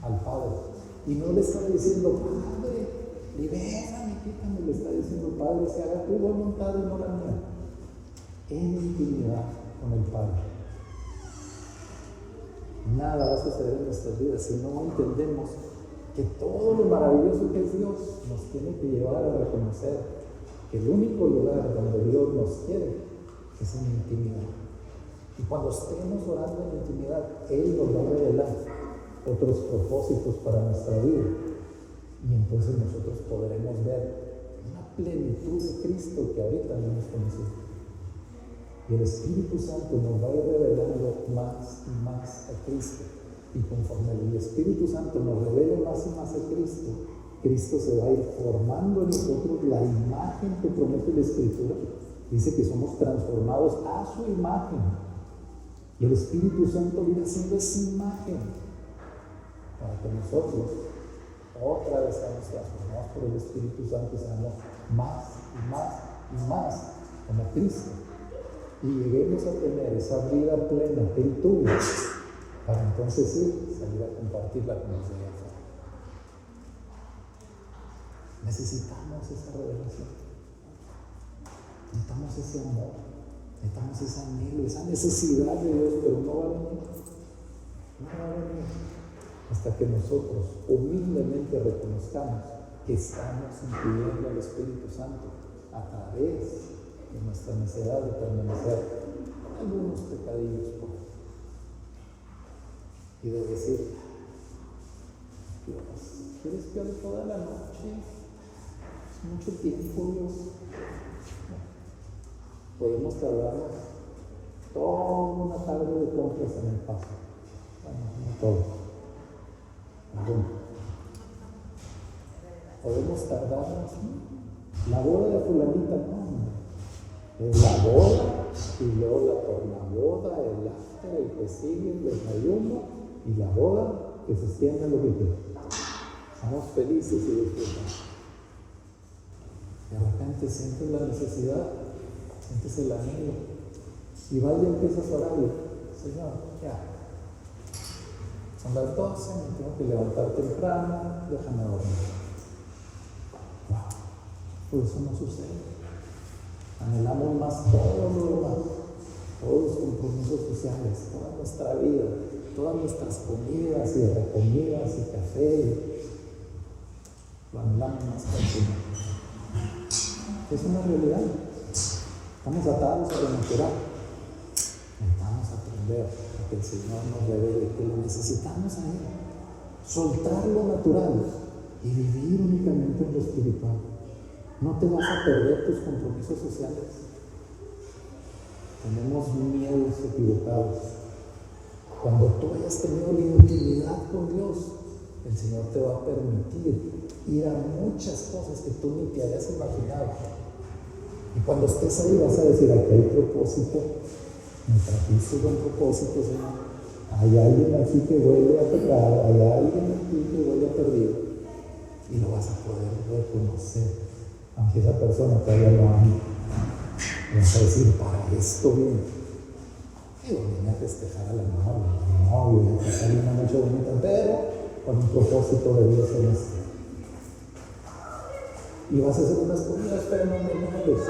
al Padre. Y no le está diciendo, Padre, libérame, quítame, le está diciendo, Padre, se haga tu voluntad y no la mía. En intimidad con el Padre. Nada va a suceder en nuestras vidas si no entendemos que todo lo maravilloso que es Dios nos tiene que llevar a reconocer que el único lugar donde Dios nos quiere es en intimidad. Y cuando estemos orando en intimidad, Él nos va a revelar otros propósitos para nuestra vida. Y entonces nosotros podremos ver una plenitud de Cristo que ahorita no hemos conocido. Y el Espíritu Santo nos va a ir revelando más y más a Cristo. Y conforme el Espíritu Santo nos revele más y más a Cristo, Cristo se va a ir formando en nosotros la imagen que promete la Escritura. Dice que somos transformados a su imagen. Y el Espíritu Santo viene haciendo esa imagen para que nosotros otra vez seamos transformados por el Espíritu Santo y seamos más y más y más como Cristo. Y lleguemos a tener esa vida plena que Él tuvo, para entonces sí salir a compartirla con los demás. Necesitamos esa revelación, necesitamos ese amor, necesitamos ese anhelo, esa necesidad de Dios, pero no va a venir hasta que nosotros humildemente reconozcamos que estamos impidiendo al Espíritu Santo a través de nuestra necesidad de permanecer con algunos pecadillos por ahí. Y de decir, Dios, ¿quieres que ore toda la noche? Es mucho tiempo, Dios. Podemos tardarnos toda una tarde de compras en el paso. Bueno, no todo. Podemos tardarnos, ¿no? La boda de fulanita, no. Es la boda, y luego la tornaboda, el after, el que sigue, el desayuno, y la boda que se extiende lo que quiera. Estamos felices y disfrutamos. De repente sientes la necesidad, sientes el anhelo, y vas y empiezas a orarle. Señor, ya. Son las 12, me tengo que levantar temprano, déjame dormir. Wow, pues eso no sucede. Anhelamos más todo lo demás, todos los compromisos sociales, toda nuestra vida, todas nuestras comidas y recomidas y café. Lo anhelamos más que el Señor. Es una realidad. Estamos atados a lo natural. Necesitamos aprender a que el Señor nos revele que lo necesitamos a Él. Soltar lo natural y vivir únicamente en lo espiritual. No te vas a perder tus compromisos sociales. Tenemos miedos equivocados. Cuando tú hayas tenido la intimidad con Dios, el Señor te va a permitir ir a muchas cosas que tú ni te hayas imaginado. Y cuando estés ahí vas a decir, aquí hay propósito, me trajiste con propósito, Señor. Hay alguien aquí que huele a pecado, hay alguien aquí que huele a perdido. Y lo vas a poder reconocer. Aunque esa persona todavía no ama, vas a decir, para esto viene. Viene a festejar a la novia, y a pasar una noche bonita, pero con un propósito de Dios en esto. y vas a hacer unas comidas fenomenales.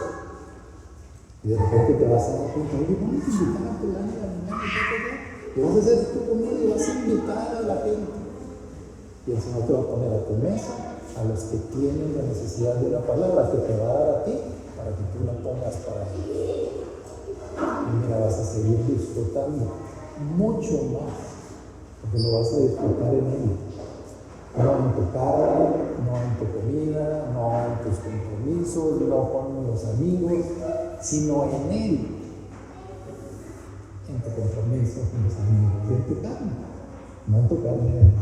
Y de repente te vas a dar cuenta, oye, vamos a invitar a fulano, a mañana, y vas a hacer tu comida y vas a invitar a la gente. Y el Señor te va a poner a tu mesa a los que tienen la necesidad de la palabra que te va a dar a ti, para que tú la pongas para ellos. Y mira, vas a seguir disfrutando mucho más, porque lo vas a disfrutar en Él. No en tu cara, no en tu comida, no en tus compromisos, no con los amigos, sino en Él. En tu compromiso con los amigos y en tu carne. No en tu carne en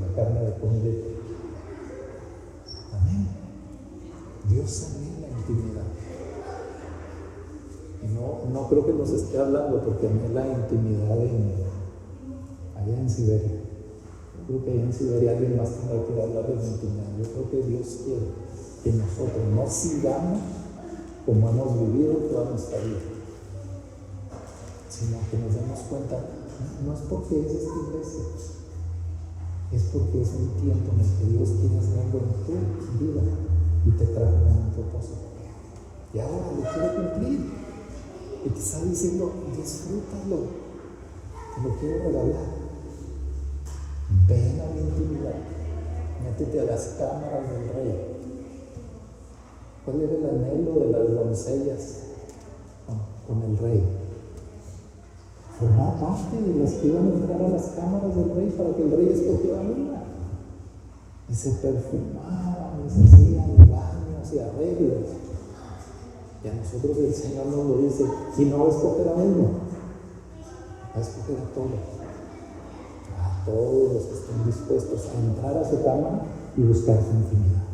la carne de comida. Amén. Dios anhela intimidad. Y no creo que nos esté hablando porque anhela intimidad allá en Siberia. Yo creo que allá en Siberia alguien más tendrá que hablar de intimidad. Yo creo que Dios quiere que nosotros no sigamos como hemos vivido toda nuestra vida, sino que nos demos cuenta, no es porque es esta iglesia, es porque es un tiempo en el que Dios quiere hacer algo en tu vida y te trajo con un propósito. Y ahora lo quiere cumplir. Y te está diciendo, disfrútalo, te lo quiero regalar. Ven a mi intimidad, métete a las cámaras del rey. ¿Cuál era el anhelo de las doncellas con el rey? Formar parte de las que iban a entrar a las cámaras del rey para que el rey escogiera una. Y se perfumaban y se hacían baños y arreglos. Y a nosotros el Señor nos lo dice, y no va a escoger a uno, va a escoger a todos los que estén dispuestos a entrar a su cámara y buscar su intimidad.